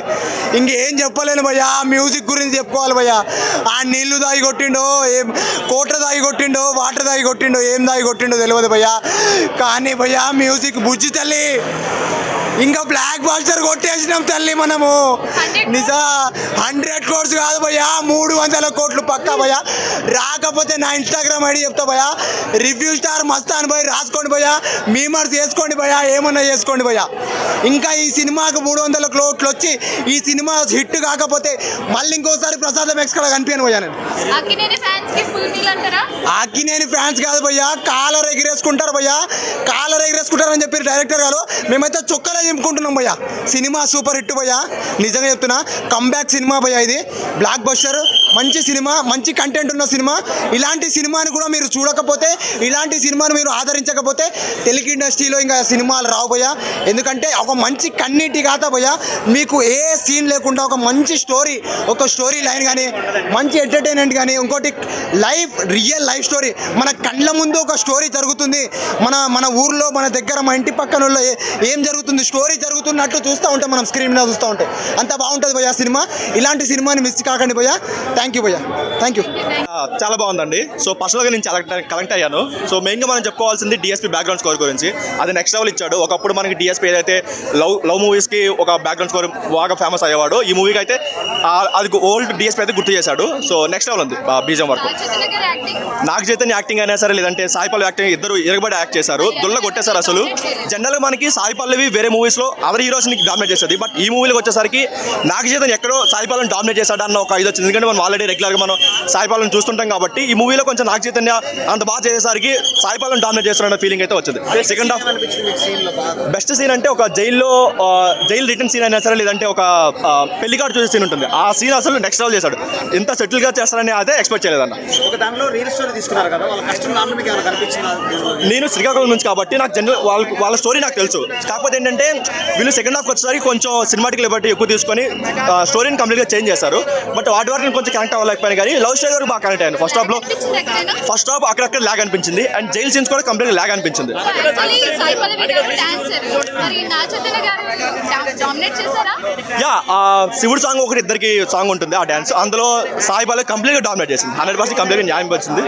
ఇంకేం చెప్పలేను భయ్యా మ్యూజిక్ గురించి చెప్పుకోవాలి భయ్యా ఆ నీళ్లు దాగి కొట్టిండో ఏం కోట్ర దాగి కొట్టిండో వాటర్ దాగి కొట్టిండో ఏం దాగి కొట్టిండో తెలియదు భయ్యా కానీ భయ్యా మ్యూజిక్ బుజ్జి తల్లి ఇంకా బ్లాక్ బాస్టర్ కొట్టేసినాం తల్లి మనము నిజా 100 crores కాదు భయ్యా 300 కోట్లు పక్కా భయ్యా రాకపోతే నా ఇన్స్టాగ్రామ్ ఐడి చెప్తా భయ్యా రివ్యూ స్టార్ మస్తాన్ భయ్ రాసుకోండి భయ్యా మీమర్స్ చేసుకోండి భయ్యా ఏమన్నా చేసుకోండి భయ్యా ఇంకా ఈ సినిమాకు 300 కోట్లు వచ్చి ఈ సినిమా హిట్ కాకపోతే మళ్ళీ ఇంకోసారి ప్రసాదం ఎక్స్ కూడా కనిపించాను భయ్యా నేను ఆకినేని ఫ్యాన్స్ కాదు భయ్యా కాలర్ ఎగిరేసుకుంటారు భయ్యా కాలర్ ఎగిరేసుకుంటారు అని చెప్పి డైరెక్టర్ గారు మేమైతే చుక్కలే చింపుకుంటున్నాం భయ్యా సినిమా సూపర్ హిట్ భయ్యా నిజంగా చెప్తున్నా కంబ్యాక్ సినిమా భయ్యా ఇది బ్లాక్ బస్టర్ మంచి సినిమా మంచి కంటెంట్ ఉన్న సినిమా ఇలాంటి సినిమాని కూడా మీరు చూడకపోతే ఇలాంటి సినిమాను మీరు ఆదరించకపోతే తెలుగు ఇండస్ట్రీలో ఇంకా సినిమాలు రావు భయ్యా ఎందుకంటే ఒక మంచి కన్నీటి గాథ భయ్యా మీకు ఏ సీన్ లేకుండా ఒక మంచి స్టోరీ ఒక స్టోరీ లైన్ కానీ మంచి ఎంటర్టైన్మెంట్ కానీ ఇంకోటి రియల్ లైఫ్ స్టోరీ మన కళ్ళ ముందు ఒక స్టోరీ జరుగుతుంది మన ఊర్లో మన దగ్గర మన ఇంటి పక్కన ఏం జరుగుతుంది స్టోరీ జరుగుతున్నట్టు చూస్తూ ఉంటాం మనం స్క్రీన్ మీద చూస్తూ ఉంటే అంత బాగుంటుంది భయ్యా సినిమా ఇలాంటి సినిమాని మిస్ కాకండి భయ్యా థ్యాంక్ యూ భయ్యా థ్యాంక్ యూ చాలా బాగుందండి సో పర్సనల్గా నేను చాలా కనెక్ట్ అయ్యాను సో మెయిన్గా మనం చెప్పుకోవాల్సింది డిఎస్పీ బ్యాక్గ్రౌండ్ స్కోర్ గురించి అది నెక్స్ట్ లెవెల్ ఇచ్చాడు ఒకప్పుడు మనకి డిఎస్పీ ఏదైతే లవ్ మూవీస్కి ఒక బ్యాక్గ్రౌండ్ స్కోర్ బాగా ఫేమస్ అయ్యేవాడు ఈ మూవీకి అయితే అది ఓల్డ్ డిఎస్పీ అయితే గుర్తు చేశాడు సో నెక్స్ట్ లెవెల్ ఉంది బీజం వరకు నాగ చైతన్య యాక్టింగ్ అయినా సరే లేదంటే సాయి పల్లవి యాక్టింగ్ ఇద్దరు ఎరగబడి యాక్ట్ చేశారు దుల్ల కొట్టేశారు అసలు జనరల్గా మనకి సాయి పల్లవి వేరే మూవీస్లో అదర్ హీరోస్ని డామినేట్ చేస్తుంది బట్ ఈ మూవీలోకి వచ్చేసరికి నాగ చైతన్య ఎక్కడో సాయి పల్లవిని డామినేట్ చేశాడు అన్న ఒక ఇది వచ్చింది ఎందుకంటే మనం ఆల్రెడీ రెగ్యులర్గా మనం సాయి పల్లవిని చూస్తుంటాం కాబట్టి ఈ మూవీలో కొంచెం నాగ చైతన్య అంత బాగా చేసేసరికి సాయి పల్లవిని డామినేట్ చేస్తున్న ఫీలింగ్ అయితే వచ్చింది సెకండ్ హాఫ్ బెస్ట్ సీన్ అంటే ఒక జైల్ రిటర్న్ సీన్ అయినా సరే లేదంటే ఒక పెళ్లి కార్డు చూసే సీన్ ఉంటుంది ఆ సీన్ అసలు నెక్స్ట్ లెవెల్ చేశాడు ఎంత సెటిల్గా చేస్తారని అయితే ఎక్స్పెక్ట్ చేయలేదన్న నేను శ్రీకాకుళం నుంచి కాబట్టి నాకు జనరల్ వాళ్ళ స్టోరీ నాకు తెలుసు కాకపోతే ఏంటంటే వీళ్ళు సెకండ్ హాఫ్కి వచ్చేసరికి కొంచెం సినిమాటిక్ లిబర్టీ ఎక్కువ తీసుకొని స్టోరీని కంప్లీట్గా చేంజ్ చేశారు బట్ వాటి వరకు కొంచెం కనెక్ట్ అవ్వలేకపోయినా కానీ లవ్ స్టోరీ వరకు బాగా కనెక్ట్ అయ్యాను ఫస్ట్ హాఫ్ అక్కడక్కడ ల్యాగ్ అనిపించింది అండ్ జైల్ సీన్స్ కూడా కంప్లీట్గా ల్యాగ్ అనిపించింది యా శివుడు సాంగ్ ఒకటి ఇద్దరికి సాంగ్ ఉంటుంది ఆ డ్యాన్స్ అందులో సాయి పల్లవి కంప్లీట్గా డామినేట్ చేసింది 100% కంప్లీట్గా న్యాయం వచ్చింది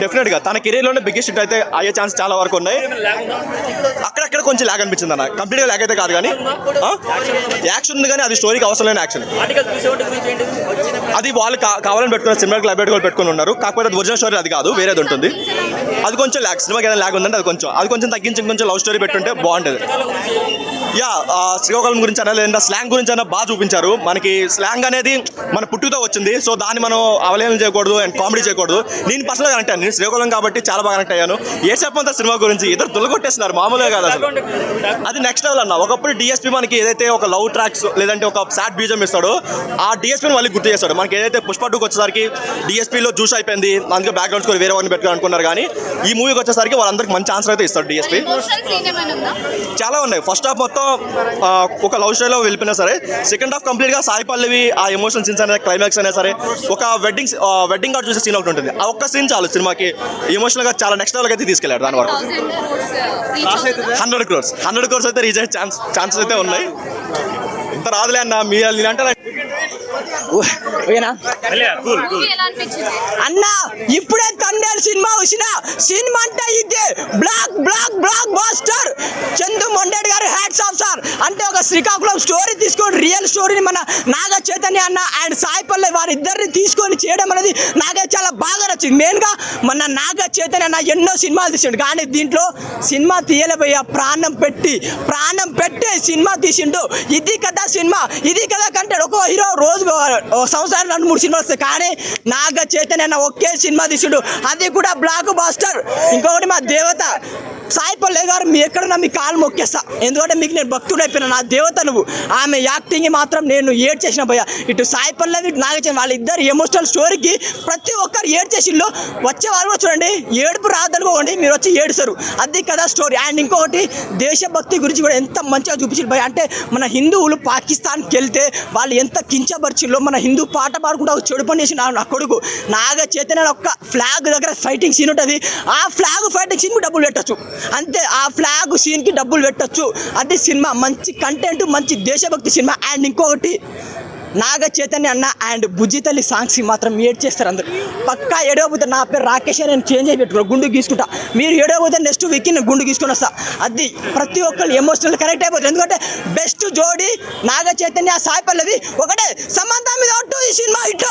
డెఫినెట్గా తన కెరీర్లోనే బిగ్గెస్ట్ హిట్ అయితే అయ్యే ఛాన్స్ చాలా వరకు ఉన్నాయి అక్కడక్కడ కొంచెం ల్యాగ్ అనిపించింది అన్న కంప్లీట్గా ల్యాగ్ అయితే కాదు కానీ యాక్షన్ ఉంది కానీ అది స్టోరీకి అవసరం లేని యాక్షన్ అది వాళ్ళు కావాలని పెట్టుకున్న సినిమాకి లైబ్రరీ కూడా పెట్టుకుని ఉన్నారు కాకపోతే అది ఒరిజినల్ స్టోరీ అది కాదు వేరేది ఉంటుంది అది కొంచెం ల్యాగ్ సినిమాకి ఏదైనా ల్యాగ్ ఉందంటే అది కొంచెం తగ్గించి కొంచెం లవ్ స్టోరీ పెట్టుంటే బాగుంటుంది యా శ్రీకాకుళం గురించి అయినా లేదంటే స్లాంగ్ గురించి అయినా బాగా చూపించారు మనకి స్లాంగ్ అనేది మన పుట్టుతో వచ్చింది సో దాన్ని మనం అవలేనం చేయకూడదు అండ్ కామెడీ చేయకూడదు నేను పర్సనల్గా కనెక్ట్ అయ్యాను నేను శ్రీకాకుళం కాబట్టి చాలా బాగా కనెక్ట్ అయ్యాను ఏ చెప్పంత సినిమా గురించి ఇద్దరు దుల్లగొట్టేస్తున్నారు మామూలుగా కాదు అసలు అది నెక్స్ట్ లెవెల్ అన్న ఒకప్పుడు డిఎస్పీ మనకి ఏదైతే ఒక లవ్ ట్రాక్స్ లేదంటే ఒక సాడ్ బీజం ఇస్తాడో ఆ డిఎస్పీని మళ్ళీ గుర్తు చేస్తాడు మనకి ఏదైతే పుష్ప 2కి వచ్చేసరికి డిఎస్పీలో జ్యూస్ అయిపోయింది అందుకే బ్యాక్గ్రౌండ్ స్కోర్ వేరే వాడిని పెట్టుకుని అనుకున్నారు కానీ ఈ మూవీకి వచ్చేసరికి వాళ్ళందరికీ మంచి ఆన్సర్ అయితే ఇస్తాడు డిఎస్పీ చాలా ఉన్నాయి ఫస్ట్ హాఫ్ మొత్తం ఒక లవ్ స్టోరీలో వెళ్ళిపోయినా సరే సెకండ్ హాఫ్ కంప్లీట్గా సాయి పల్లవి ఆ ఎమోషనల్ సీన్స్ అనేది క్లైమాక్స్ అయినా సరే ఒక వెడ్డింగ్ కార్డ్ చూసే సీన్ ఒకటి ఉంటుంది ఆ ఒక్క సీన్ చాలు సినిమాకి ఎమోషనల్గా చాలా నెక్స్ట్ లెవెల్కి అయితే తీసుకెళ్ళాడు దాని వరకు 100 crores అయితే రీచ్ అయ్యే ఛాన్సెస్ అయితే ఉన్నాయి ఇంత రాదులే అన్న మీరు అంటే అన్న ఇప్పుడే తండేల్ సినిమా వచ్చిన సినిమా అంటే ఇది బ్లాక్ బాస్టర్ చందు మొండేటి గారు హ్యాట్స్ ఆఫ్ సార్ అంటే ఒక శ్రీకాకుళం స్టోరీ తీసుకొని రియల్ స్టోరీని మన నాగ చైతన్య అన్న అండ్ సాయి పల్లవి వారిద్దరిని తీసుకొని చేయడం అనేది నాకే చాలా బాగా నచ్చింది మెయిన్గా మన నాగ చైతన్య అన్న ఎన్నో సినిమాలు తీసిండు కానీ దీంట్లో సినిమా తీయలేబోయా ప్రాణం పెట్టి సినిమా తీసిండు ఇది కదా సినిమా ఇది కదా కంటే ఒక హీరో రోజు సంవత్సరాలు 2-3 సినిమాలు వస్తాయి కానీ నాగ చైతన్య ఒకే సినిమా తీసిండు అది కూడా బ్లాక్ బాస్టర్ ఇంకొకటి మా దేవత సాయి పల్లవి గారు మీ ఎక్కడన్నా మీ కాలు మొక్కేస్తా ఎందుకంటే మీకు నేను భక్తుడైపోయినా నా దేవత నువ్వు ఆమె యాక్టింగ్ మాత్రం నేను ఏడ్ చేసిన భయ్యా ఇటు సాయి పల్లవి నాగ చైతన్య వాళ్ళిద్దరు ఎమోషనల్ స్టోరీకి ప్రతి ఒక్కరు ఏడ్ చేసిండు వచ్చే వాళ్ళు కూడా చూడండి ఏడుపు రాదనుకోండి, మీరు వచ్చి ఏడుస్తారు. అది కదా స్టోరీ. అండ్ ఇంకొకటి దేశభక్తి గురించి కూడా ఎంత మంచిగా చూపించారు భయ. అంటే మన హిందువులు పాకిస్తాన్కి వెళ్తే వాళ్ళు ఎంత కించపరిచిలో, మన హిందూ పాట పాడుకుంటూ చెడు పని చేసి నా కొడుకు నాగ చైతన్య ఒక్క ఫ్లాగ్ దగ్గర ఫైటింగ్ సీన్ ఉంటుంది. ఆ ఫ్లాగ్ ఫైటింగ్ సీన్కి డబ్బులు పెట్టచ్చు అంతే. ఆ ఫ్లాగ్ సీన్కి డబ్బులు పెట్టచ్చు. అది సినిమా మంచి కంటెంట్, మంచి దేశభక్తి సినిమా. అండ్ ఇంకొకటి నాగ చైతన్య అన్న అండ్ బుజ్జి తల్లి సాంగ్స్ మాత్రం ఏడ్ చేస్తారు అందరు. పక్కా ఏడవబోతే నా పేరు రాకేష్, నేను చేంజ్ అయి పెట్టుకున్నా, గుండు గీసుకుంటా. మీరు ఏడవబోతే నెక్స్ట్ వీక్ నేను గుండు గీసుకుని వస్తా. అది ప్రతి ఒక్కరు ఎమోషనల్ కనెక్ట్ అయిపోతుంది. ఎందుకంటే బెస్ట్ జోడి నాగ చైతన్య, సాయి పల్లవి ఒకటే సంబంధం మీద ఒట్టు. ఈ సినిమా హిట్.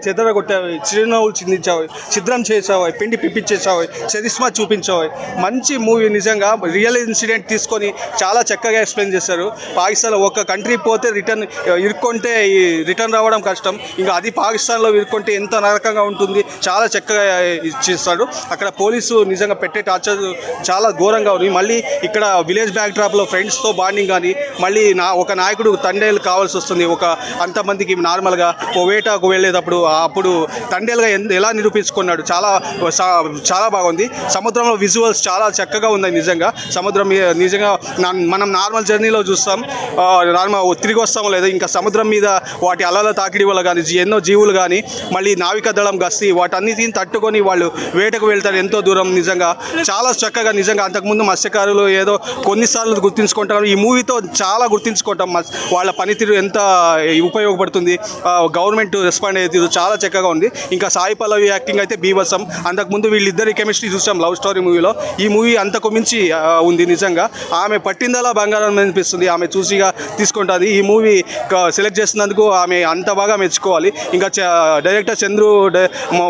చెదర కొట్టావు, చిరునవ్వులు చిందించావు, ఛిద్రం చేసావు, పిండి పిప్పించేసావు, చరిస్మా చూపించావు. మంచి మూవీ నిజంగా. రియల్ ఇన్సిడెంట్ తీసుకొని చాలా చక్కగా ఎక్స్ప్లెయిన్ చేశారు. పాకిస్తాన్ ఒక కంట్రీ పోతే రిటర్న్ ఇరుక్కుంటే ఈ రిటర్న్ రావడం కష్టం, ఇంకా అది పాకిస్తాన్లో ఇరుక్కుంటే ఎంత నరకంగా ఉంటుంది. చాలా చక్కగా ఇచ్చిస్తాడు. అక్కడ పోలీసు నిజంగా పెట్టే టార్చర్ చాలా ఘోరంగా ఉంది. మళ్ళీ ఇక్కడ విలేజ్ బ్యాక్ డ్రాప్లో ఫ్రెండ్స్తో బాండింగ్ కానీ, మళ్ళీ ఒక నాయకుడు తండేలు కావాల్సి వస్తుంది. ఒక అంతమందికి నార్మల్గా ఓ వేటకు వెళ్ళేటప్పుడు అప్పుడు తండేలుగా ఎలా నిరూపించుకున్నాడు. చాలా బాగుంది. సముద్రంలో విజువల్స్ చాలా చక్కగా ఉన్నాయి. నిజంగా సముద్రం నిజంగా మనం నార్మల్ జర్నీలో చూస్తాం, నార్మల్ తిరిగి వస్తామో లేదా, ఇంకా సముద్రం మీద వాటి అలల తాకిడి వల్ల కానీ ఎన్నో జీవులు కానీ, మళ్ళీ నావికా దళం గస్తీ వాటన్నిటిని తట్టుకొని వాళ్ళు వేటకు వెళ్తారు ఎంతో దూరం. నిజంగా చాలా చక్కగా. నిజంగా అంతకుముందు మత్స్యకారులు ఏదో కొన్నిసార్లు గుర్తించుకుంటారు, ఈ మూవీతో చాలా గుర్తించుకుంటాం. వాళ్ళ పనితీరు ఎంత ఉపయోగపడుతుంది, గవర్నమెంట్ రెస్పాండ్ అయితే చాలా చక్కగా ఉంది. ఇంకా సాయి పల్లవి యాక్టింగ్ అయితే బీభత్సం. అంతకుముందు వీళ్ళిద్దరి కెమిస్ట్రీ చూసాం లవ్ స్టోరీ మూవీలో. ఈ మూవీ అంతకు మించి ఉంది. నిజంగా ఆమె పట్టిందలా బంగారం అనిపిస్తుంది. ఆమె చూసిగా తీసుకుంటుంది. ఈ మూవీ సెలెక్ట్ చేసినందుకు ఆమె అంత బాగా మెచ్చుకోవాలి. ఇంకా డైరెక్టర్ చంద్రు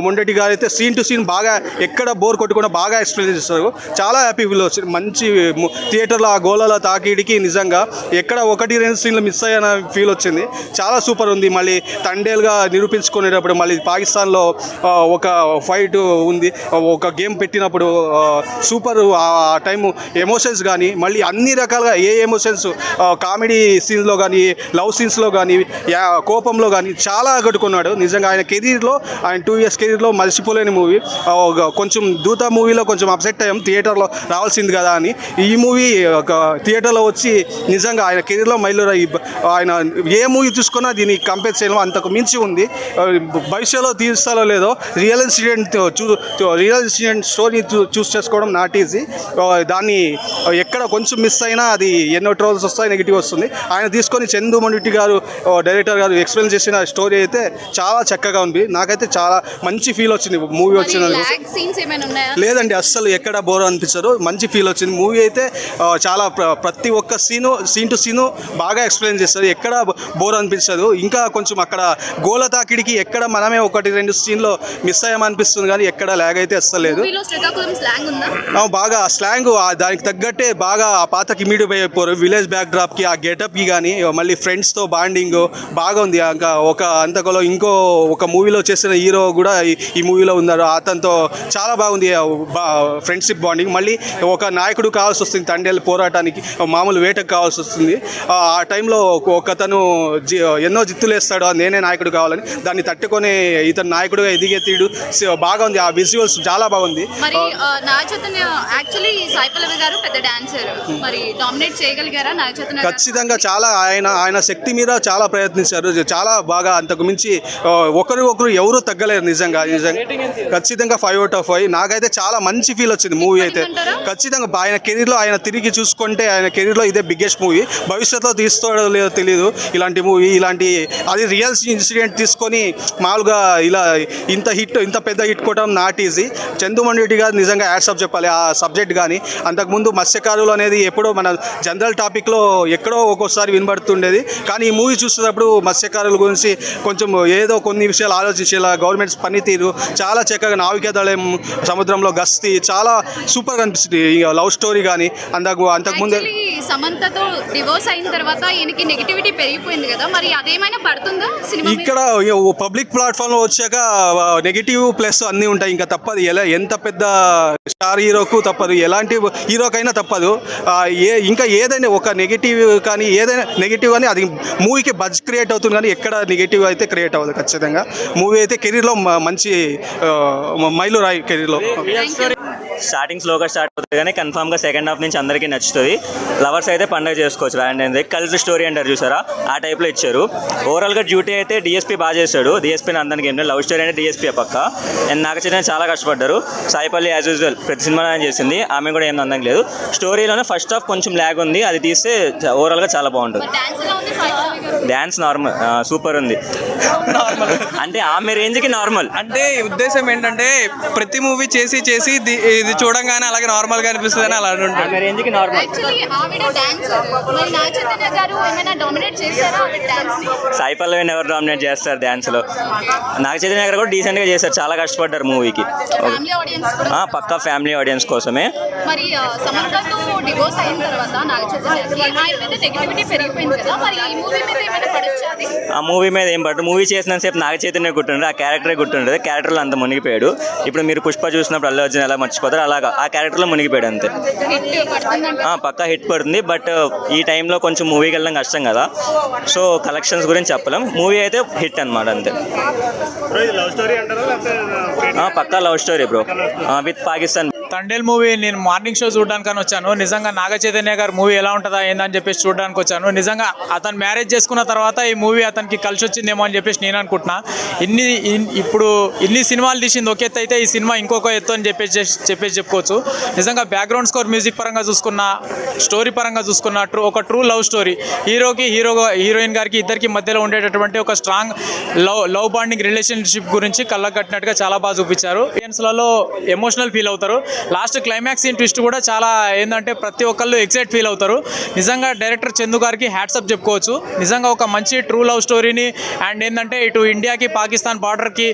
మొండెడ్డి గారు అయితే సీన్ టు సీన్ బాగా ఎక్కడ బోర్ కొట్టకుండా బాగా ఎక్స్ప్లెయిన్ చేస్తారు. చాలా హ్యాపీ ఫీల్ వచ్చింది. మంచి థియేటర్లో ఆ గోళాల తాకిడికి నిజంగా ఎక్కడ 1-2 సీన్లు మిస్ అయ్యన ఫీల్ వచ్చింది. చాలా సూపర్ ఉంది. మళ్ళీ తండేలుగా నిరూపించుకునేటప్పుడు మళ్ళీ పాకిస్తాన్లో ఒక ఫైట్ ఉంది, ఒక గేమ్ పెట్టినప్పుడు సూపర్. ఆ టైము ఎమోషన్స్ కానీ, మళ్ళీ అన్ని రకాలుగా ఏ ఎమోషన్స్ కామెడీ సీన్స్లో కానీ, లవ్ సీన్స్లో కానీ, కోపంలో కానీ చాలా ఆకట్టుకున్నాడు. నిజంగా ఆయన కెరీర్లో, ఆయన 2 years కెరీర్లో మర్చిపోలేని మూవీ. కొంచెం దూత మూవీలో కొంచెం అప్సెట్ అయ్యాం, థియేటర్లో రావాల్సింది కదా అని. ఈ మూవీ థియేటర్లో వచ్చి నిజంగా ఆయన కెరీర్లో ఆయన ఏ మూవీ చూసుకున్నా దీన్ని కంపేర్ చేయడం అంతకు మించి ఉంది. భవిష్యత్తులో తీరుస్తారో లేదో, రియల్ ఇన్సిడెంట్ స్టోరీ చూస్ చేసుకోవడం నాట్ ఈజీ. దాన్ని ఎక్కడ కొంచెం మిస్ అయినా అది ఎన్నో ట్రోల్స్ వస్తాయి, నెగిటివ్ వస్తుంది. ఆయన తీసుకొని చందు మొండెడ్డి గారు డైరెక్టర్ గారు ఎక్స్ప్లెయిన్ చేసిన స్టోరీ అయితే చాలా చక్కగా ఉంది. నాకైతే చాలా మంచి ఫీల్ వచ్చింది మూవీ వచ్చినందుకు. లేదండి, అస్సలు ఎక్కడ బోర్ అనిపించదు. మంచి ఫీల్ వచ్చింది. మూవీ అయితే చాలా ప్రతి ఒక్క సీన్ టు సీను బాగా ఎక్స్ప్లెయిన్ చేస్తారు. ఎక్కడ బోర్ అనిపించదు. ఇంకా కొంచెం అక్కడ గోల తాకిడికి ఎక్కడ మనమే 1-2 సీన్లో మిస్ అయ్యామనిపిస్తుంది, కానీ ఎక్కడ ల్యాగ్ అయితే అస్సలు లేదు. బాగా స్లాంగ్ దానికి తగ్గట్టే బాగా ఆ పాతకి ఇమీడియట్ అయిపోరు. విలేజ్ బ్యాక్ డ్రాప్కి, ఆ గెటప్కి కానీ, మళ్ళీ ఫ్రెండ్స్తో బాండింగ్ బాగా ఉంది. ఇంకా అంతలో ఒక మూవీలో చేసిన హీరో కూడా ఈ మూవీలో ఉన్నారు. అతనితో చాలా బాగుంది ఫ్రెండ్షిప్ బాండింగ్. మళ్ళీ ఒక నాయకుడు కావాల్సి వస్తుంది తండేలు పోరాటానికి, మామూలు వేటకు కావాల్సి వస్తుంది. ఆ టైంలో ఒకతను ఎన్నో జిత్తులు వేస్తాడు, నేనే నాయకుడు కావాలని. దాన్ని తట్టుకొని ఇతను నాయకుడుగా ఎదిగే తీడు బాగా ఉంది. ఆ విజువల్స్ చాలా బాగుంది. మరి నాగ చైతన్య యాక్చువల్లీ సాయి పల్లవి గారు పెద్ద డాన్సర్, మరి డామినేట్ చేయగలిగారా నాగ చైతన్య? ఖచ్చితంగా చాలా. ఆయన శక్తి మీద చాలా ప్రయత్నించారు. చాలా బాగా. అంతకు మించి ఒకరు ఎవరు తగ్గలేరు. నిజంగా ఖచ్చితంగా 5 out of 5. నాకైతే చాలా మంచి ఫీల్ వచ్చింది మూవీ అయితే. ఖచ్చితంగా ఆయన కెరీర్లో ఆయన తిరిగి చూసుకుంటే ఆయన కెరీర్లో ఇదే బిగ్గెస్ట్ మూవీ. భవిష్యత్తులో తీసుకోవడో లేదో తెలియదు ఇలాంటి మూవీ. అది రియల్ ఇన్సిడెంట్ తీసుకొని మామూలుగా ఇలా ఇంత పెద్ద హిట్ కొట్టడం నాట్ ఈజీ. చందు మొండెడ్డి గారు నిజంగా యాడ్సప్ చెప్పాలి. ఆ సబ్జెక్ట్ కానీ, అంతకుముందు మత్స్యకారులు అనేది ఎప్పుడో మన జనరల్ టాపిక్లో ఎక్కడో ఒక్కోసారి వినబడుతుండేది, కానీ ఈ మూవీ చూసేటప్పుడు మత్స్యకారుల గురించి కొంచెం ఏదో కొన్ని విషయాలు ఆలోచించేలా, గవర్నమెంట్స్ పనితీరు చాలా చక్కగా, నావికా దళం సముద్రంలో గస్తీ చాలా సూపర్గా అనిపిస్తుంది. లవ్ స్టోరీ కానీ అంతకుముందు సమంతతో డివోర్స్ అయిన తర్వాత ఈయనకి నెగిటివిటీ పెరిగిపోయింది కదా, మరి అదేమైనా పడుతుందా సినిమా? ఇక్కడ పబ్లిక్ ప్లాట్ఫామ్లో వచ్చాక నెగిటివ్ ప్లస్ అన్నీ ఉంటాయి. ఇంకా తప్పదు. ఎంత పెద్ద స్టార్ హీరోకు తప్పదు, ఎలాంటి హీరోకైనా తప్పదు. ఇంకా ఏదైనా ఒక నెగిటివ్ కానీ, ఏదైనా నెగిటివ్ కానీ అది మూవీకి బజ్ క్రియేట్ అవుతుంది కానీ ఎక్కడ నెగిటివ్ అయితే క్రియేట్ అవ్వదు. ఖచ్చితంగా మూవీ అయితే కెరీర్లో మంచి మైలురాయి కెరీర్లో. స్టార్టింగ్ స్లోగా స్టార్ట్ అవుతుంది కానీ కన్ఫామ్గా సెకండ్ హాఫ్ నుంచి అందరికీ నచ్చుతుంది. లవర్స్ అయితే పండుగ చేసుకోవచ్చు. అండ్ కల్చర్ స్టోరీ అంటారు చూసారా, ఆ టైప్లో ఇచ్చారు. ఓవరాల్గా డ్యూటీ అయితే డిఎస్పీ బాగా చేశాడు. డిఎస్పీని అందరికి ఏం లేదు, లవ్ స్టోరీ అంటే డిఎస్పీ పక్క. అండ్ నాగ చైతన్య చాలా కష్టపడ్డారు. సాయిపల్లి యాజ్ యూజువల్ ప్రతి సినిమా చేసింది, ఆమె కూడా ఏం అందం లేదు. స్టోరీలోనే ఫస్ట్ హాఫ్ కొంచెం ల్యాగ్ ఉంది, అది తీస్తే ఓవరాల్గా చాలా బాగుంటుంది. డ్యాన్స్ నార్మల్, సూపర్ ఉంది. అంటే ఆమె రేంజ్కి నార్మల్. అంటే ఉద్దేశం ఏంటంటే ప్రతి మూవీ చేసి చేసి ఇది చూడంగానే అలాగే నార్మల్ గా అనిపిస్తుంది అని అలా ఉంటుంది. ఆమె రేంజ్కి నార్మల్. సాయి పల్లవిని ఎవరు డామినేట్ చేస్తారు డాన్స్ లో? నాగ చైతన్య గారు కూడా డీసెంట్ గా చేశారు, చాలా కష్టపడ్డారు మూవీకి. పక్కా ఫ్యామిలీ ఆడియన్స్ కోసమే. మరి సమంతతో డివోర్స్ అయిన తర్వాత నాగ చైతన్యకి ఆయన మీద నెగటివిటీ పెరిగిపోయింది కదా, మరి ఈ మూవీ మీద ఏమైనా పడొచ్చా? అది ఆ మూవీ మీద ఏం పడదు. మూవీ చేసినంతసేపు నాగ చైతన్య గుర్తుండదు, ఆ క్యారెక్టరే గుర్తుండదు. క్యారెక్టర్లో అంత మునిగిపోయాడు. ఇప్పుడు మీరు పుష్ప చూసినప్పుడు అల్లు అర్జున్ ఎలా మర్చిపోతారు, అలాగా ఆ క్యారెక్టర్లో మునిగిపోయాడు అంతే. పక్కా హిట్ పడుతుంది. బట్ ఈ టైంలో కొంచెం మూవీకి వెళ్ళడం కష్టం కదా, సో కలెక్షన్స్ గురించి చెప్పలేం. మూవీ అయితే హిట్ అనమాట అంతే. పక్కా love story bro, with Pakistan. Thandel movie నేను మార్నింగ్ షో చూడడానికని వచ్చాను. నిజంగా నాగ చైతన్య గారు మూవీ ఎలా ఉంటుందా ఏందని చెప్పేసి చూడడానికి వచ్చాను. నిజంగా అతను మ్యారేజ్ చేసుకున్న తర్వాత ఈ మూవీ అతనికి కలిసి వచ్చిందేమో అని చెప్పేసి నేను అనుకుంటున్నా. ఇప్పుడు ఇన్ని సినిమాలు తీసింది ఒక ఎత్తు అయితే ఈ సినిమా ఇంకొక ఎత్తు అని చెప్పేసి చెప్పుకోవచ్చు. నిజంగా బ్యాక్గ్రౌండ్ స్కోర్ మ్యూజిక్ పరంగా చూసుకున్నా, స్టోరీ పరంగా చూసుకున్నా ఒక ట్రూ లవ్ స్టోరీ. హీరోయిన్ గారికి ఇద్దరికి మధ్యలో ఉండేటటువంటి ఒక స్ట్రాంగ్ లవ్ బాండింగ్ రిలేషన్షిప్ గురించి కళ్ళకట్టినట్టుగా చాలా బాగా చూపించారు. ఆడియన్స్లలో ఎమోషనల్ ఫీల్ అవుతారు. లాస్ట్ క్లైమాక్స్ సీన్ ట్విస్ట్ కూడా చాలా ఏంటంటే ప్రతి ఒక్కళ్ళు ఎక్సైట్ ఫీల్ అవుతారు. నిజంగా డైరెక్టర్ చందు గారికి హ్యాట్సప్ చెప్పుకోవచ్చు. నిజంగా ఒక మంచి ట్రూ లవ్ స్టోరీని అండ్ ఏంటంటే ఇటు ఇండియాకి పాకిస్తాన్ బార్డర్కి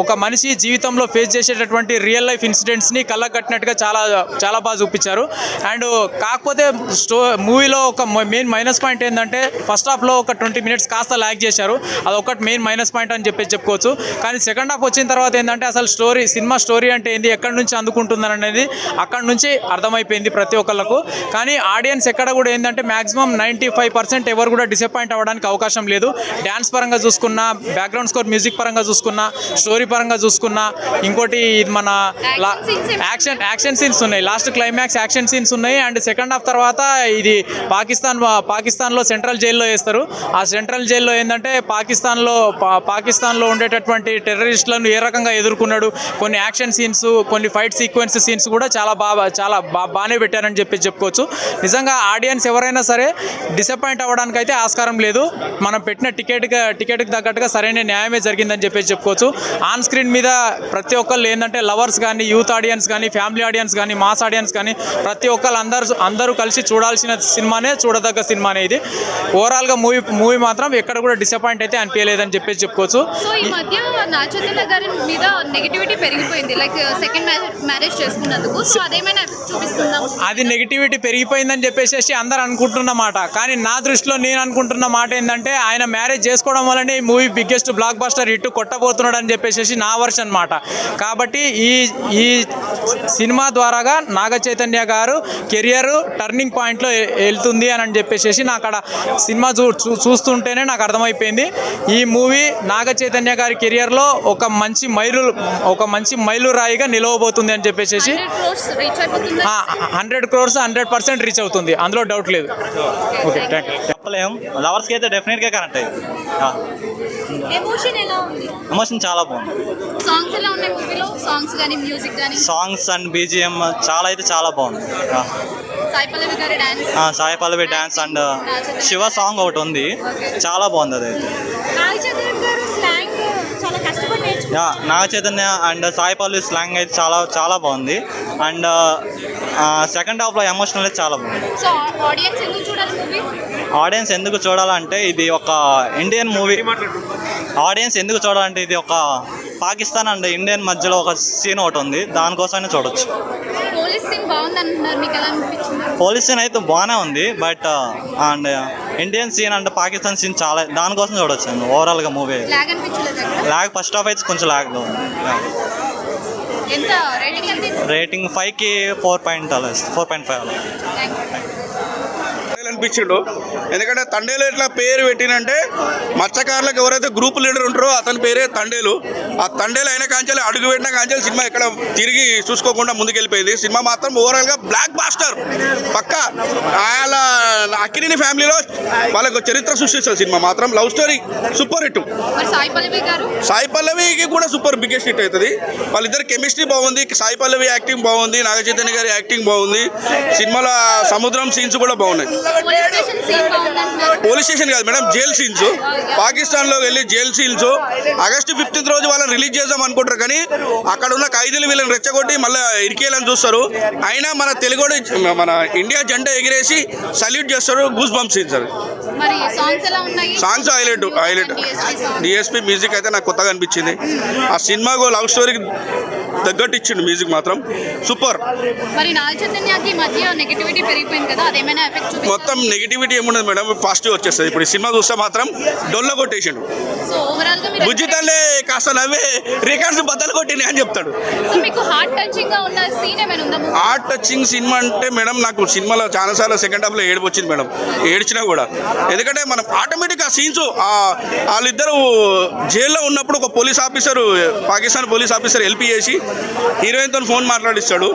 ఒక మనిషి జీవితంలో ఫేస్ చేసేటటువంటి రియల్ లైఫ్ ఇన్సిడెంట్స్ని కళ్ళకట్టినట్టుగా చాలా చాలా బాగా చూపించారు. అండ్ కాకపోతే మూవీలో ఒక మెయిన్ మైనస్ పాయింట్ ఏంటంటే ఫస్ట్ హాఫ్లో ఒక 20 minutes కాస్త ల్యాగ్ చేశారు. అదొకటి మెయిన్ మైనస్ పాయింట్ అని చెప్పుకోవచ్చు. కానీ సెకండ్ హాఫ్ వచ్చిన తర్వాత ఏంటంటే అసలు సినిమా స్టోరీ అంటే ఏంది, ఎక్కడి నుంచి అందుకుంటుందని అనేది అక్కడ నుంచి అర్థమైపోయింది ప్రతి ఒక్కళ్ళకు. కానీ ఆడియన్స్ ఎక్కడ కూడా ఏంటంటే మ్యాక్సిమం 95% ఎవరు కూడా డిసప్పాయింట్ అవ్వడానికి అవకాశం లేదు. డ్యాన్స్ పరంగా చూసుకున్నా, బ్యాక్గ్రౌండ్ స్కోర్ మ్యూజిక్ పరంగా చూసుకున్నా, స్టోరీ పరంగా చూసుకున్నా, ఇంకోటి మన యాక్షన్ సీన్స్ ఉన్నాయి. లాస్ట్ క్లైమాక్స్ యాక్షన్ సీన్స్ ఉన్నాయి. అండ్ సెకండ్ హాఫ్ తర్వాత ఇది పాకిస్తాన్లో సెంట్రల్ జైల్లో వేస్తారు. ఆ సెంట్రల్ జైల్లో ఏంటంటే పాకిస్తాన్లో ఉండేటటువంటి టెర్రరిస్టులను ఏ రకంగా ఎదుర్కొన్నాడు, కొన్ని యాక్షన్ సీన్స్, కొన్ని ఫైట్ సీన్స్ కూడా చాలా బాగానే పెట్టారని చెప్పుకోవచ్చు. నిజంగా ఆడియన్స్ ఎవరైనా సరే డిసప్పాయింట్ అవ్వడానికి అయితే ఆస్కారం లేదు. మనం పెట్టిన టికెట్కి తగ్గట్టుగా సరైన న్యాయమే జరిగిందని చెప్పుకోవచ్చు. ఆన్ స్క్రీన్ మీద ప్రతి ఒక్కళ్ళు ఏంటంటే లవర్స్ కానీ, యూత్ ఆడియన్స్ కానీ, ఫ్యామిలీ ఆడియన్స్ కానీ, మాస్ ఆడియన్స్ కానీ ప్రతి ఒక్కళ్ళు అందరూ కలిసి చూడాల్సిన సినిమానే, చూడదగ్గ సినిమానే ఇది. ఓవరాల్గా మూవీ మాత్రం ఎక్కడ కూడా డిసప్పాయింట్ అయితే అనిపించలేదని చెప్పుకోవచ్చు. సో ఈ మధ్య నాగ చైతన్య గారి మీద నెగటివిటీ పెరిగిపోయింది, లైక్ సెకండ్ మ్యారేజ్ చేసుకున్నందుకు. సో అదేమైనా చూపిస్తుందా? అది నెగిటివిటీ పెరిగిపోయిందని చెప్పేసి అందరు అనుకుంటున్న మాట. కానీ నా దృష్టిలో నేను అనుకుంటున్న మాట ఏంటంటే ఆయన మ్యారేజ్ చేసుకోవడం వల్లనే ఈ movie biggest blockbuster hit కొట్టబోతున్నాడు అని చెప్పేసి నా వర్షన్ మాట. కాబట్టి ఈ సినిమా ద్వారాగా నాగ చైతన్య గారు కెరియర్ టర్నింగ్ పాయింట్లో వెళ్తుంది అని చెప్పేసి నాకు అక్కడ సినిమా చూస్తుంటేనే నాకు అర్థమైపోయింది. ఈ మూవీ నాగ చైతన్య గారి కెరియర్లో ఒక మంచి మైలురాయిగా నిలవబోతుంది అని చెప్పేసి 100 crores 100% రీచ్ అవుతుంది, అందులో డౌట్ లేదు. Okay, thank you. చెప్పలేం, లవర్స్కి అయితే డెఫినెట్గా కనెక్ట్ అయ్యింది. ఎమోషన్ చాలా బాగుంది. సాంగ్స్ ఎలా ఉన్నాయి మూవీలో? సాంగ్స్ కానీ మ్యూజిక్ కానీ, సాంగ్స్ అండ్ బీజిఎం అయితే చాలా బాగుంది. Sai Pallavi dance and Shiva song ఒకటి ఉంది, చాలా బాగుంది. అదైతే నాగ చైతన్య అండ్ సాయి పల్లవి స్లాంగ్ అయితే చాలా చాలా బాగుంది. అండ్ సెకండ్ హాఫ్లో ఎమోషనల్ అయితే చాలా బాగుంది. ఆడియన్స్ ఎందుకు చూడాలంటే ఇది ఒక ఇండియన్ మూవీ. ఆడియన్స్ ఎందుకు చూడాలంటే ఇది ఒక పాకిస్తాన్ అండ్ ఇండియన్ మధ్యలో ఒక సీన్ ఒకటి ఉంది, దానికోసమే చూడొచ్చు. పోలీస్ సీన్ అయితే బాగానే ఉంది, but and Indian scene and Pakistan scene చాలా, దానికోసం చూడొచ్చు అండి. ఓవరాల్గా మూవీ లాగ్ ఫస్ట్ హాఫ్ అయితే కొంచెం లాగ్గా ఉంది. రేటింగ్ 5కి 4.5 అలా. అనిపించిండు. ఎందుకంటే తండేలు ఎట్లా పేరు పెట్టినంటే మత్స్యకారులకు ఎవరైతే గ్రూప్ లీడర్ ఉంటారో అతని పేరే తండేలు. ఆ తండేలు అయిన కాంచెలు అడుగు పెట్టిన కాంచెలు సినిమా ఇక్కడ తిరిగి చూసుకోకుండా ముందుకెళ్ళిపోయింది. సినిమా మాత్రం ఓవరాల్గా బ్లాక్ బాస్టర్ పక్కా. వాళ్ళ అక్కినేని ఫ్యామిలీలో వాళ్ళకు చరిత్ర సృష్టిస్తారు. సినిమా మాత్రం love story super hit. Sai పల్లవికి కూడా సూపర్ బిగ్గెస్ట్ హిట్ అవుతుంది. వాళ్ళిద్దరు కెమిస్ట్రీ బాగుంది, సాయి పల్లవి యాక్టింగ్ బాగుంది, నాగ చైతన్య గారి యాక్టింగ్ బాగుంది. సినిమాలో సముద్రం సీన్స్ కూడా బాగున్నాయి. పోలీస్ స్టేషన్ కాదు మేడం, జైల్ సీన్స్. పాకిస్తాన్లో వెళ్ళి జైల్ సీన్స్. ఆగస్టు 15 రోజు వాళ్ళని రిలీజ్ చేద్దాం అనుకుంటారు, కానీ అక్కడ ఉన్న ఖైదీలు వీళ్ళని రెచ్చగొట్టి మళ్ళీ ఇరికేయాలని చూస్తారు. అయినా మన తెలుగు మన ఇండియా జెండా ఎగిరేసి సల్యూట్ చేస్తారు. గూస్ బంప్ సీన్స్ అది. Songs highlight. డిఎస్పీ మ్యూజిక్ అయితే నాకు కొత్తగా అనిపించింది. ఆ సినిమాకు లవ్ స్టోరీకి తగ్గట్టు ఇచ్చిండు మ్యూజిక్ మాత్రం సూపర్. మొత్తం నెగిటివిటీ ఏముండదు మేడం, పాజిటివ్ వచ్చేస్తుంది. ఇప్పుడు ఈ సినిమా చూస్తే మాత్రం డొల్ల కొట్టేసిండు. బుజ్జి తల్లే కాస్త నవ్వే రికార్డ్స్ బద్దలు కొట్టింది అని చెప్తాడు. హార్ట్ టచింగ్ సినిమా అంటే మేడం నాకు సినిమాలో చాలాసార్లు సెకండ్ హాఫ్లో ఏడుపు వచ్చింది మేడం, ఏడ్చినా కూడా. ఎందుకంటే మనం ఆటోమేటిక్ ఆ సీన్స్ వాళ్ళిద్దరూ జైల్లో ఉన్నప్పుడు ఒక police officer, Pakistan police officer LP చేసి హీరోయిన్తో ఫోన్ మాట్లాడిస్తాడు.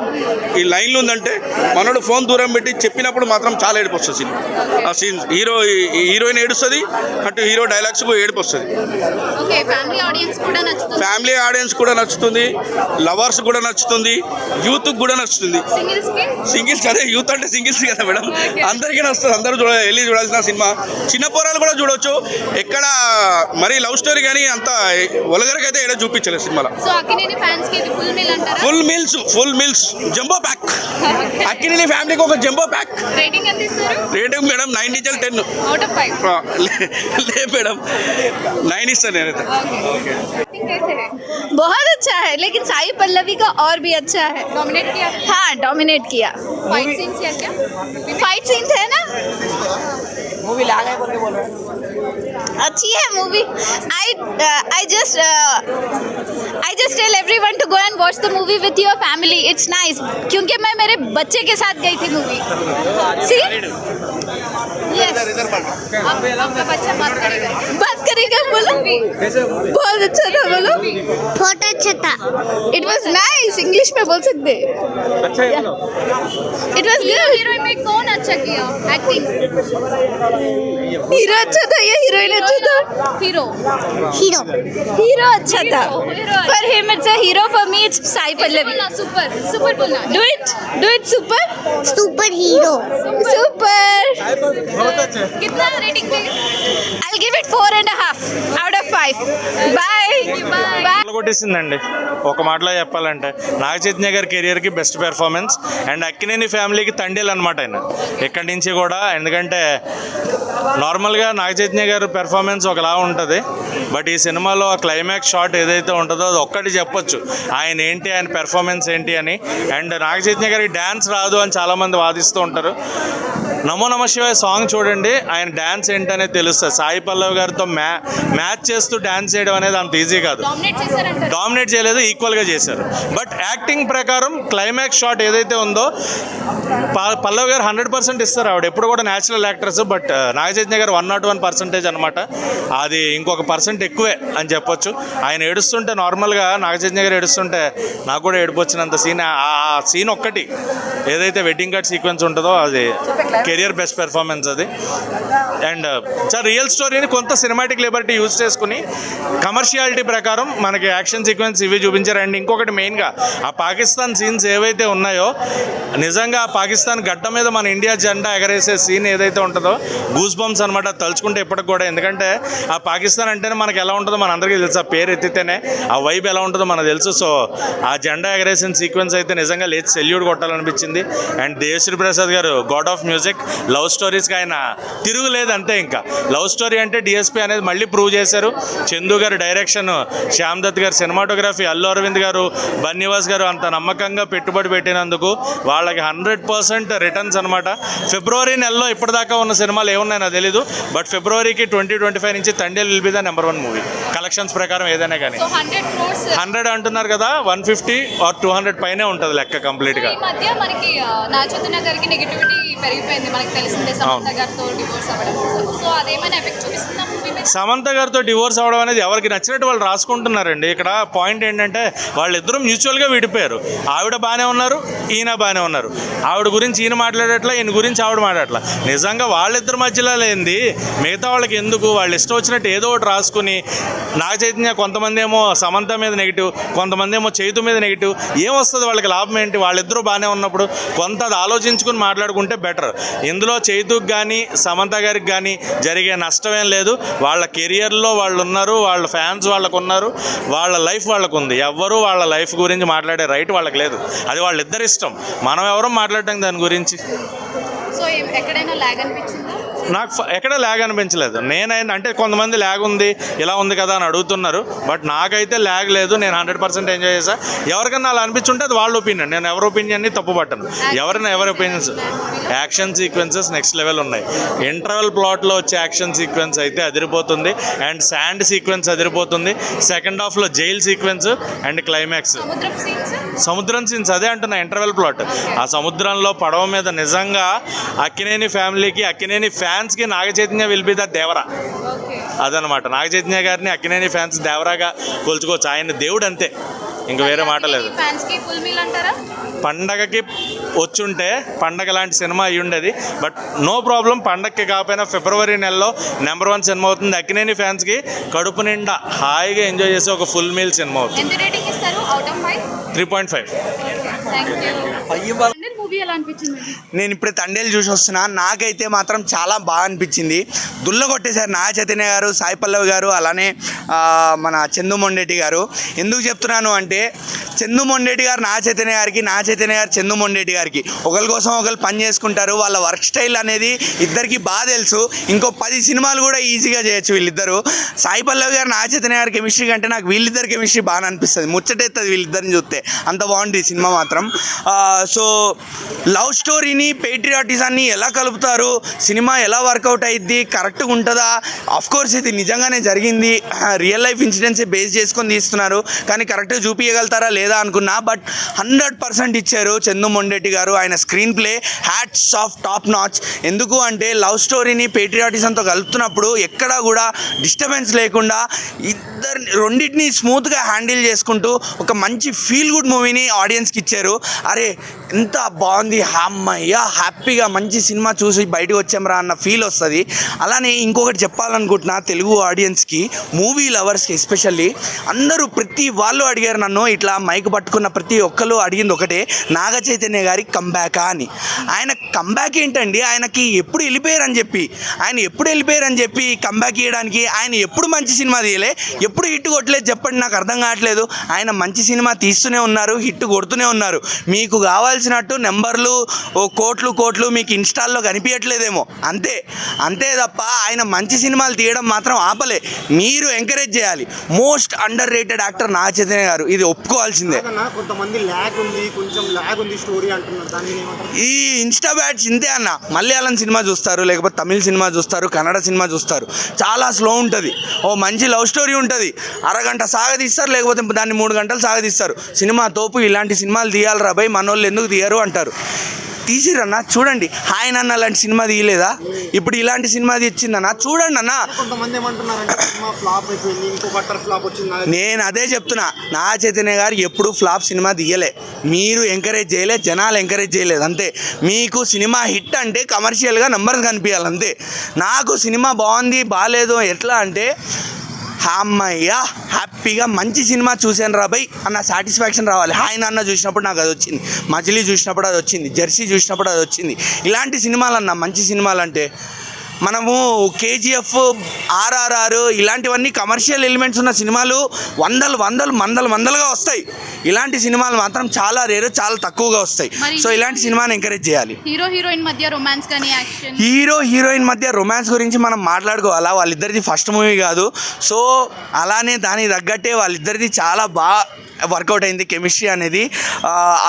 ఈ లైన్లు ఉందంటే మనోడు ఫోన్ దూరం పెట్టి చెప్పినప్పుడు మాత్రం చాలా ఏడుపు వస్తుంది సినిమా. ఆ సీన్స్ హీరోయిన్ ఏడుస్తుంది, అటు హీరో డైలాగ్స్ ఏడుపు వస్తుంది. ఫ్యామిలీ ఆడియన్స్ కూడా నచ్చుతుంది, లవర్స్ కూడా నచ్చుతుంది, యూత్ కూడా నచ్చుతుంది. సింగిల్స్ అదే యూత్ అంటే సింగిల్స్ కదా మేడం, అందరికీ నచ్చుతుంది. అందరూ వెళ్ళి చూడాల్సిన సినిమా. చిన్న పోరాలు కూడా చూడొచ్చు. ఎక్కడ మరి లవ్ స్టోరీ కానీ అంత ఒలగరగా అయితే ఏదో చూపించలేదు సినిమాలో. Full meals jumbo pack. Akkineni ఫ్యామిలీకి ఒక జంబో ప్యాక్. రేటింగ్ మేడం 9 నుంచి 10. లే మేడం 9 ఇస్తాను నేనైతే. बहुत अच्छा है, लेकिन साई पल्लवी का और भी अच्छा है. डोमिनेट किया. हाँ, डोमिनेट किया. फाइट सीन्स क्या? फाइट सीन्स है ना. मूवी ला गए बोल रहे हैं. अच्छी है movie. I just tell everyone to go and watch the movie with your family. It's nice. क्योंकि मैं मेरे बच्चे के साथ गई थी मूवी. See? Yes. आपका बच्चा बात करेगा बोलो. बहुत अच्छा था बोलो. बहुत अच्छा था. It was nice. इंग्लिश में बोल सकते. अच्छा है बोलो. It was good. हीरोइन में कौन अच्छा किया एक्टिंग? हीरो अच्छा था या हीरोइन अच्छा था? हीरो अच्छा था. For him it's a hero. For me it's Sai Pallavi. Super बोलना. Do it super hero. Super. कितना रेटिंग देंगे? I'll give it 4.5 out of 5. Bye. కొట్టేసిందండి ఒక మాటలో చెప్పాలంటే. నాగ చైతన్య గారి కెరియర్కి బెస్ట్ పెర్ఫార్మెన్స్. అండ్ అక్కినేని ఫ్యామిలీకి తండేలు అనమాట ఆయన ఎక్కడి నుంచి కూడా. ఎందుకంటే నార్మల్గా నాగ చైతన్య గారి పెర్ఫార్మెన్స్ ఒకలా ఉంటుంది, బట్ ఈ సినిమాలో ఆ క్లైమాక్స్ షాట్ ఏదైతే ఉంటుందో అది ఒక్కటి చెప్పొచ్చు ఆయన ఏంటి, ఆయన పెర్ఫార్మెన్స్ ఏంటి అని. అండ్ నాగ చైతన్య గారికి డ్యాన్స్ రాదు అని చాలామంది వాదిస్తూ ఉంటారు. నమో నమ శివాయ సాంగ్ చూడండి, ఆయన డ్యాన్స్ ఏంటనేది తెలుస్తుంది. సాయి పల్లవి గారితో మ్యాచ్ చేస్తూ డ్యాన్స్ చేయడం అనేది అంత ఈజీ కాదు. డామినేట్ చేయలేదు, ఈక్వల్గా చేశారు. బట్ యాక్టింగ్ ప్రకారం క్లైమాక్స్ షాట్ ఏదైతే ఉందో పల్లవి గారు 100% ఇస్తారు. ఆవిడ ఎప్పుడు కూడా natural actors. But Naga Chaitanya గారు 101% అనమాట. అది ఇంకొక పర్సెంట్ ఎక్కువే అని చెప్పొచ్చు. ఆయన ఏడుస్తుంటే నార్మల్గా నాగ చైతన్య గారు ఏడుస్తుంటే నాకు కూడా ఏడుపు వచ్చినంత సీన్. ఆ సీన్ ఒక్కటి ఏదైతే వెడ్డింగ్ కార్డ్ సీక్వెన్స్ ఉంటుందో అది కెరియర్ బెస్ట్ పెర్ఫార్మెన్స్ అది. అండ్ చాలా రియల్ స్టోరీని కొంత సినిమాటిక్ లిబర్టీ యూజ్ చేసుకుని కమర్షియాలిటీ ప్రకారం మనకి యాక్షన్ సీక్వెన్స్ ఇవి చూపించారు. అండ్ ఇంకొకటి మెయిన్గా ఆ పాకిస్తాన్ సీన్స్ ఏవైతే ఉన్నాయో నిజంగా ఆ పాకిస్తాన్ గడ్డ మీద మన ఇండియా జెండా ఎగరేసే సీన్ ఏదైతే ఉంటుందో గూస్ బంప్స్ అనమాట తలుచుకుంటే ఇప్పటికి కూడా. ఎందుకంటే ఆ పాకిస్తాన్ అంటేనే మనకు ఎలా ఉంటుందో మన అందరికీ తెలుసు. ఆ పేరు ఎత్తితేనే ఆ వైబ్ ఎలా ఉంటుందో మనకు తెలుసు. సో ఆ జెండా ఎగరేసిన సీక్వెన్స్ అయితే నిజంగా లేచి సెల్యూట్ కొట్టాలనిపించింది. అండ్ దేవిశ్రీ ప్రసాద్ గారు గాడ్ ఆఫ్ మ్యూజిక్, లవ్ స్టోరీస్కి ఆయన తిరుగులేదు అనేది అంతే. ఇంకా లవ్ స్టోరీ అంటే డిఎస్పీ అనేది మళ్ళీ ప్రూవ్ చేశారు. చందు గారి డైరెక్షన్, శ్యామ్ దత్ గారి సినిమాటోగ్రఫీ, అల్లు అరవింద్ గారు, బన్నీవాస్ గారు అంత నమ్మకంగా పెట్టుబడి పెట్టినందుకు వాళ్ళకి 100% రిటర్న్స్ అనమాట. ఫిబ్రవరి నెలలో ఇప్పటిదాకా ఉన్న సినిమాలు ఏమున్నాయో నాకు తెలీదు, బట్ ఫిబ్రవరికి 2025 నుంచి Thandel will be the number 1 movie collections ప్రకారం. ఏదైనా కానీ 100 అంటున్నారు కదా, 150 or 200 పైనే ఉంటుంది లెక్క కంప్లీట్గా. సమంత గారితో డివోర్స్ అవ్వడం అనేది ఎవరికి నచ్చినట్టు వాళ్ళు రాసుకుంటున్నారండి. ఇక్కడ పాయింట్ ఏంటంటే వాళ్ళిద్దరూ మ్యూచువల్గా విడిపోయారు. ఆవిడ బాగానే ఉన్నారు, ఈయన బాగానే ఉన్నారు. ఆవిడ గురించి ఈయన మాట్లాడట్లా, ఈయన గురించి ఆవిడ మాట్లాడట్లా. నిజంగా వాళ్ళిద్దరి మధ్యలో లేనిది మిగతా వాళ్ళకి ఎందుకు? వాళ్ళు ఇష్టం వచ్చినట్టు ఏదో ఒకటి రాసుకుని, నాగ చైతన్య కొంతమంది ఏమో సమంత మీద నెగిటివ్, కొంతమంది ఏమో చైతు మీద నెగిటివ్. ఏమొస్తుంది వాళ్ళకి? లాభం ఏంటి? వాళ్ళిద్దరూ బాగానే ఉన్నప్పుడు కొంత అది ఆలోచించుకుని మాట్లాడుకుంటే బెటర్. ఇందులో చైతుకి కానీ సమంత గారికి కానీ జరిగే నష్టమేం లేదు. వాళ్ళ కెరియర్లో వాళ్ళు ఉన్నారు, వాళ్ళ ఫ్యాన్స్ వాళ్ళకు ఉన్నారు, వాళ్ళ లైఫ్ వాళ్ళకు ఉంది. ఎవ్వరూ వాళ్ళ లైఫ్ గురించి మాట్లాడే రైట్ వాళ్ళకి లేదు. అది వాళ్ళిద్దరి ఇష్టం. మనం ఎవరో మాట్లాడటం దాని గురించి. నాకు ఎక్కడ ల్యాగ్ అనిపించలేదు. నేనైనా అంటే కొంతమంది ల్యాగ్ ఉంది, ఇలా ఉంది కదా అని అడుగుతున్నారు, బట్ నాకైతే ల్యాగ్ లేదు. నేను 100% ఎంజాయ్ చేశా. ఎవరికన్నా అలా అనిపించుంటే అది వాళ్ళ ఒపీనియన్. నేను ఎవరి ఒపీనియన్ని తప్పు పట్టను. ఎవరి opinions. Action sequences next level ఉన్నాయి. ఇంటర్వెల్ ప్లాట్లో వచ్చే యాక్షన్ సీక్వెన్స్ అయితే అదిరిపోతుంది, అండ్ శాండ్ సీక్వెన్స్ అదిరిపోతుంది. సెకండ్ హాఫ్లో జైల్ సీక్వెన్స్ అండ్ క్లైమాక్స్, సముద్రం సీన్స్. అదే అంటున్నా, ఇంటర్వెల్ ప్లాట్. ఆ సముద్రంలో పడవ మీద నిజంగా అక్కినేని ఫ్యామిలీకి, అక్కినేని ఫ్యాన్స్కి Naga Chaitanya will be the Devara. అదనమాట. నాగ చైతన్య గారిని అక్కినేని ఫ్యాన్స్ దేవరాగా కొలుచుకోవచ్చు. ఆయన దేవుడు అంతే, ఇంకా వేరే మాట లేదు. పండగకి వచ్చుంటే పండగ లాంటి సినిమా అయ్యి ఉండేది, బట్ నో ప్రాబ్లం. పండగకి కాకపోయినా ఫిబ్రవరి నెలలో నెంబర్ 1 సినిమా అవుతుంది. అక్కినేని ఫ్యాన్స్కి కడుపు నిండా హాయిగా ఎంజాయ్ చేసే ఒక ఫుల్ మీల్ సినిమా అవుతుంది. 3.5. నేను ఇప్పుడే తండేలు చూసి వస్తున్నా. నాకైతే మాత్రం చాలా బాగా అనిపించింది. దుల్ల కొట్టేశారు నాగ చైతన్య గారు, సాయి పల్లవి గారు, అలానే మన చందు మొండేటి గారు. ఎందుకు చెప్తున్నాను అంటే, చందు మొండేటి గారు నాగ చైతన్య గారికి, నాగ చైతన్య గారు చందు మొండేటి గారికి ఒకరి కోసం ఒకరు పని చేసుకుంటారు. వాళ్ళ వర్క్ స్టైల్ అనేది ఇద్దరికి బాగా తెలుసు. ఇంకో 10 సినిమాలు కూడా ఈజీగా చేయొచ్చు వీళ్ళిద్దరు. సాయి పల్లవి గారు నాగ చైతన్య గారి కెమిస్ట్రీ కంటే నాకు వీళ్ళిద్దరి కెమిస్ట్రీ బాగా అనిపిస్తుంది. ముచ్చటెత్తది వీళ్ళిద్దరిని చూస్తే, అంత బాగుంటుంది సినిమా మాత్రం. సో లవ్ స్టోరీని పేట్రియాటిజాన్ని ఎలా కలుపుతారు, సినిమా ఎలా వర్కౌట్ అయ్యిద్ది, కరెక్ట్గా ఉంటుందా? అఫ్కోర్స్ ఇది నిజంగానే జరిగింది, రియల్ లైఫ్ ఇన్సిడెంట్స్ బేస్ చేసుకొని తీస్తున్నారు, కానీ కరెక్ట్గా చూపించగలుగుతారా లేదా అనుకున్నా, బట్ 100% ఇచ్చారు చందు మొండేటి గారు. ఆయన screen play hats off top notch. ఎందుకు అంటే లవ్ స్టోరీని పేట్రియాటిజంతో కలుపుతున్నప్పుడు ఎక్కడా కూడా డిస్టర్బెన్స్ లేకుండా రెండింటిని స్మూత్గా హ్యాండిల్ చేసుకుంటూ ఒక మంచి ఫీల్ గుడ్ మూవీని ఆడియన్స్కి ఇచ్చారు. అరే ఎంత బాగుంది, అమ్మయ్య హ్యాపీగా మంచి సినిమా చూసి బయటకు వచ్చాంరా అన్న ఫీల్ వస్తుంది. అలానే ఇంకొకటి చెప్పాలనుకుంటున్నా తెలుగు ఆడియన్స్కి, మూవీ లవర్స్కి ఎస్పెషల్లీ. అందరూ ప్రతి వాళ్ళు అడిగారు నన్ను, ఇట్లా మైక్ పట్టుకున్న ప్రతి ఒక్కరు అడిగింది ఒకటే, నాగ చైతన్య గారి కంబ్యాకా అని. ఆయన కంబ్యాక్ ఏంటండి? ఆయనకి ఎప్పుడు వెళ్ళిపోయారని చెప్పి, కంబ్యాక్ ఇవ్వడానికి ఆయన ఎప్పుడు మంచి సినిమా తీయలే, ఎప్పుడు హిట్ కొట్టలేదు చెప్పండి, నాకు అర్థం కావట్లేదు. ఆయన మంచి సినిమా తీస్తూనే ఉన్నారు, హిట్ కొడుతూనే ఉన్నారు. మీకు కావాల్సినట్టు నెంబర్లు కోట్లు మీకు ఇన్స్టాల్లో కనిపించట్లేదేమో, అంతే తప్ప ఆయన మంచి సినిమాలు తీయడం మాత్రం ఆపలే. మీరు ఎంకరేజ్ చేయాలి. Most under rated actor Naga Chaitanya గారు, ఇది ఒప్పుకోవాల్సిందే. ఈ ఇన్స్టా బ్యాట్స్ ఇంతే అన్న. మలయాళం సినిమా చూస్తారు, లేకపోతే తమిళ సినిమా చూస్తారు, కన్నడ సినిమా చూస్తారు, చాలా స్లో ఉంటుంది. మంచి లవ్ స్టోరీ ఉంటుంది, అరగంట సాగదీస్తారు, లేకపోతే దాన్ని 3 గంటలు సాగదీస్తారు. సినిమా తోపు, ఇలాంటి సినిమాలు తీయాలి రా భయ్, మనోళ్ళు ఎందుకు తీయరు అంటారు. తీసిరన్నా చూడండి. హాయ్ నాన్న లాంటి సినిమా తీయలేదా? ఇప్పుడు ఇలాంటి సినిమా తెచ్చిందన్న, చూడండి అన్న. నేను అదే చెప్తున్నా, నాగ చైతన్య గారు ఎప్పుడు ఫ్లాప్ సినిమా తీయలే. మీరు ఎంకరేజ్ చేయలే, జనాలు ఎంకరేజ్ చేయలేదు అంతే. మీకు సినిమా హిట్ అంటే కమర్షియల్గా నంబర్స్ కనిపించాలి అంతే. నాకు సినిమా బాగుంది బాగాలేదు ఎట్లా అంటే, అమ్మయ్య హ్యాపీగా మంచి సినిమా చూశాను రా బై అన్న సాటిస్ఫాక్షన్ రావాలి. హాయ్ నాన్న చూసినప్పుడు నాకు అది వచ్చింది, మజిలీ చూసినప్పుడు అది వచ్చింది, జెర్సీ చూసినప్పుడు అది వచ్చింది. ఇలాంటి సినిమాలు అన్న మంచి సినిమాలు అంటే మనము కేజీఎఫ్, ఆర్ఆర్ఆర్ ఇలాంటివన్నీ కమర్షియల్ ఎలిమెంట్స్ ఉన్న సినిమాలు వందలుగా వస్తాయి. ఇలాంటి సినిమాలు మాత్రం చాలా రేరు, చాలా తక్కువగా వస్తాయి. సో ఇలాంటి సినిమాని ఎంకరేజ్ చేయాలి. హీరో హీరోయిన్ మధ్య రొమాన్స్ కానీ యాక్షన్, హీరో హీరోయిన్ మధ్య రొమాన్స్ గురించి మనం మాట్లాడుకోవాలా? వాళ్ళిద్దరిది ఫస్ట్ మూవీ కాదు. సో అలానే దానికి తగ్గట్టే వాళ్ళిద్దరిది చాలా బాగా వర్కౌట్ అయింది కెమిస్ట్రీ అనేది.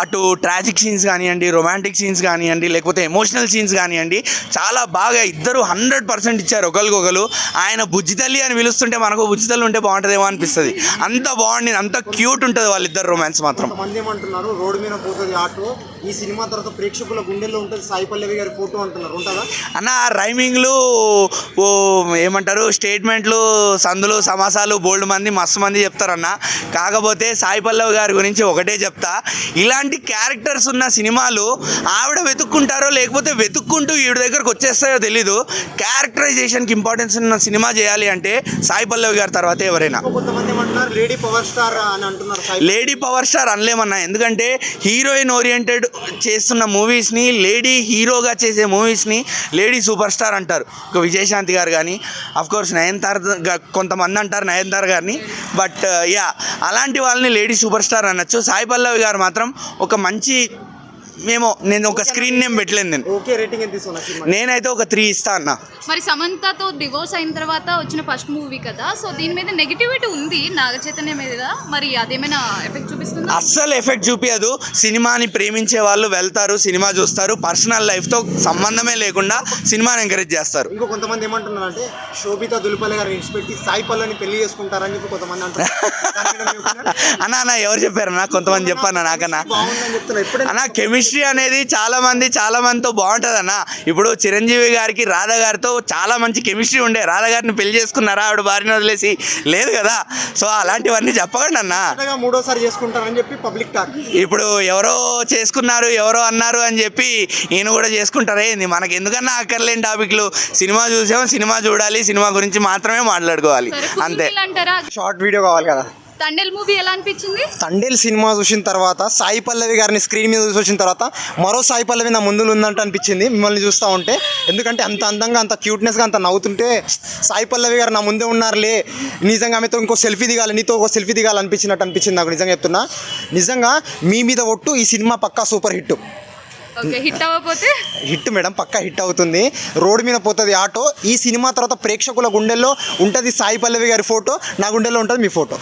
అటు ట్రాజిక్ సీన్స్ కానివ్వండి, రొమాంటిక్ సీన్స్ కానివ్వండి, లేకపోతే ఎమోషనల్ సీన్స్ కానివ్వండి, చాలా బాగా ఇద్దరు 100% ఇచ్చారు ఒకరికొకరు. ఆయన బుజ్జితల్లి అని పిలుస్తుంటే మనకు బుజ్జితల్లి ఉంటే బాగుంటుందేమో అనిపిస్తుంది. అంత బాగుంది, అంత క్యూట్ ఉంటుంది వాళ్ళిద్దరు రొమాన్స్ మాత్రం. కొంతమంది ఏమంటున్నారు రోడ్డు మీద పోతుంది ఆటో, ఈ సినిమా తర్వాత ప్రేక్షకుల గుండెల్లో ఉంటుంది సాయి పల్లవి గారి ఫోటో అంటున్నారు, ఉంటుందా అన్న? రైమింగ్లు ఏమంటారు, స్టేట్మెంట్లు, సందులు, సమాసాలు బోల్డ్ మంది మస్తు మంది చెప్తారన్న. కాకపోతే సాయి పల్లవి గారి గురించి ఒకటే చెప్తా, ఇలాంటి క్యారెక్టర్స్ ఉన్న సినిమాలు ఆవిడ వెతుక్కుంటారో లేకపోతే వెతుక్కుంటూ ఈవిడ దగ్గరకు వచ్చేస్తాయో తెలీదు. క్యారెక్టరైజేషన్కి ఇంపార్టెన్స్ ఉన్న సినిమా చేయాలి అంటే సాయి పల్లవి గారి తర్వాత ఎవరైనా. కొంతమంది ఏమంటున్నారు లేడీ పవర్ స్టార్ అని అంటున్నారు. లేడీ పవర్ స్టార్ అనలేమన్నా, ఎందుకంటే హీరోయిన్ ఓరియంటెడ్ చేస్తున్న మూవీస్ని, లేడీ హీరోగా చేసే మూవీస్ని లేడీ సూపర్ స్టార్ అంటారు. ఒక విజయశాంతి గారు కానీ, అఫ్కోర్స్ నయనతార, కొంతమంది అంటారు నయనతార గారిని. బట్ యా, అలాంటి వాళ్ళని లేడీ సూపర్ స్టార్ అనొచ్చు. సాయి పల్లవి గారు మాత్రం ఒక మంచి, నేను ఒక స్క్రీన్ నేమ్ పెట్టలేదు. నేనైతే ఒక 3 ఇస్తా అన్న. మరి సమంతతో డివోర్స్ అయిన తర్వాత వచ్చిన ఫస్ట్ మూవీ కదా, సో దీని మీద నెగిటివిటీ ఉంది నాగ చైతన్య మీద, మరి అదేమైనా ఎఫెక్ట్ చూపిస్తుందా? అస్సలు ఎఫెక్ట్ చూపించదు. సినిమాని ప్రేమించే వాళ్ళు వెళ్తారు, సినిమా చూస్తారు, పర్సనల్ లైఫ్తో సంబంధమే లేకుండా సినిమాని ఎంకరేజ్ చేస్తారు. ఇంకో కొంతమంది ఏమంటున్నారు అంటే శోభితా దులిపల్లి గారిని ఇన్స్పెక్ట్ సాయి పల్లవిని పెళ్లి చేసుకుంటారని చెప్పి కొంతమంది అంటారు. అన్న ఎవరు చెప్పారన్నా? కొంతమంది చెప్పాను నాకన్నా. అన్న కెమిస్ట్రీ అనేది చాలా మందితో బాగుంటుంది అన్న. ఇప్పుడు చిరంజీవి గారికి రాధా గారితో చాలా మంచి కెమిస్ట్రీ ఉండే. రాధా గారిని పెళ్లి చేసుకున్నారా ఆవిడ భార్యను వదిలేసి? లేదు కదా. సో అలాంటివన్నీ చెప్పకండి అన్న. మూడోసారి చేసుకుంటారని చెప్పి పబ్లిక్ టాక్. ఇప్పుడు ఎవరో చేసుకున్నారు, ఎవరో అన్నారు అని చెప్పి ఈయన కూడా చేసుకుంటారా ఏంది? మనకి ఎందుకన్నా అక్కర్లేని టాపిక్లు. సినిమా చూసాము, సినిమా చూడాలి, సినిమా గురించి మాత్రమే మాట్లాడుకోవాలి, అంతే. షార్ట్ వీడియో కావాలి కదా. తండేల్ మూవీ ఎలా అనిపించింది? తండేల్ సినిమా చూసిన తర్వాత సాయి పల్లవి గారిని స్క్రీన్ మీద చూసిన తర్వాత మరో సాయి పల్లవి నా ముందు ఉందంటూ అనిపించింది మిమ్మల్ని చూస్తూ ఉంటే. ఎందుకంటే అంత అందంగా, అంత క్యూట్నెస్గా, అంత నవ్వుతుంటే సాయి పల్లవి గారు నా ముందే ఉన్నారులే, నిజంగా ఆమెతో ఇంకో సెల్ఫీ దిగాలి, నీతో ఒక సెల్ఫీ దిగాలి అనిపించింది నాకు. నిజంగా చెప్తున్నా, నిజంగా మీ మీద ఒట్టు, ఈ సినిమా పక్కా సూపర్ హిట్. హిట్ అవ్వకపోతే హిట్ మేడం, పక్కా హిట్ అవుతుంది. రోడ్డు మీద పోతుంది ఆటో, ఈ సినిమా తర్వాత ప్రేక్షకుల గుండెల్లో ఉంటుంది సాయి పల్లవి గారి ఫోటో, నా గుండెల్లో ఉంటుంది మీ ఫోటో.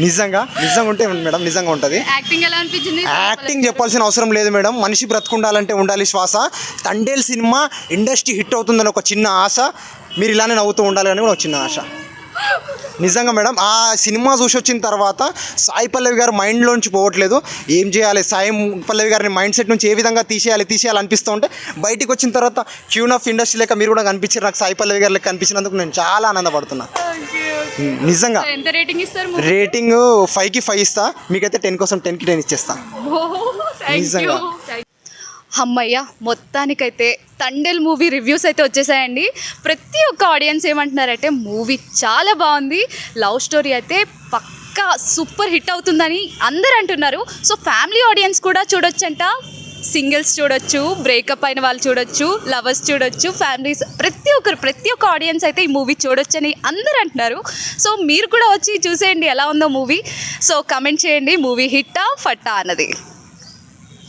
నిజంగా ఉంటే మేడం, నిజంగా ఉంటుంది. యాక్టింగ్ ఎలా అనిపించింది? యాక్టింగ్ చెప్పాల్సిన అవసరం లేదు మేడం, మనిషి బ్రతుకుండాలంటే ఉండాలి శ్వాస. తండేల్ సినిమా ఇండస్ట్రీ హిట్ అవుతుందని ఒక చిన్న ఆశ, మీరు ఇలానే నవ్వుతూ ఉండాలి అని కూడా ఒక చిన్న ఆశ. నిజంగా మేడం, ఆ సినిమా చూసి వచ్చిన తర్వాత సాయి పల్లవి గారు మైండ్లోంచి పోవట్లేదు. ఏం చేయాలి, సాయి పల్లవి గారిని మైండ్ సెట్ నుంచి ఏ విధంగా తీసేయాలి అనిపిస్తూ ఉంటే బయటికి వచ్చిన తర్వాత క్యూన్ ఆఫ్ ఇండస్ట్రీ లెక్క మీరు కూడా కనిపించారు. నాకు సాయి పల్లవి గారు లెక్క కనిపించినందుకు నేను చాలా ఆనందపడుతున్నా. నిజంగా ఎంత రేటింగ్ ఇస్తారు? రేటింగ్ 5కి 5 ఇస్తా, మీకైతే 10 కోసం 10కి 10 ఇచ్చేస్తా. నిజంగా అమ్మయ్య, మొత్తానికైతే తండేల్ మూవీ రివ్యూస్ అయితే వచ్చేసాయండి. ప్రతి ఒక్క ఆడియన్స్ ఏమంటున్నారంటే మూవీ చాలా బాగుంది, లవ్ స్టోరీ అయితే పక్కా సూపర్ హిట్ అవుతుందని అందరు అంటున్నారు. సో ఫ్యామిలీ ఆడియన్స్ కూడా చూడొచ్చంట, సింగిల్స్ చూడొచ్చు, బ్రేకప్ అయిన వాళ్ళు చూడొచ్చు, లవర్స్ చూడొచ్చు, ఫ్యామిలీస్, ప్రతి ఒక్క ఆడియన్స్ అయితే ఈ మూవీ చూడొచ్చని అందరు అంటున్నారు. సో మీరు కూడా వచ్చి చూసేయండి ఎలా ఉందో మూవీ. సో కమెంట్ చేయండి మూవీ హిట్టా ఫట్టా అన్నది.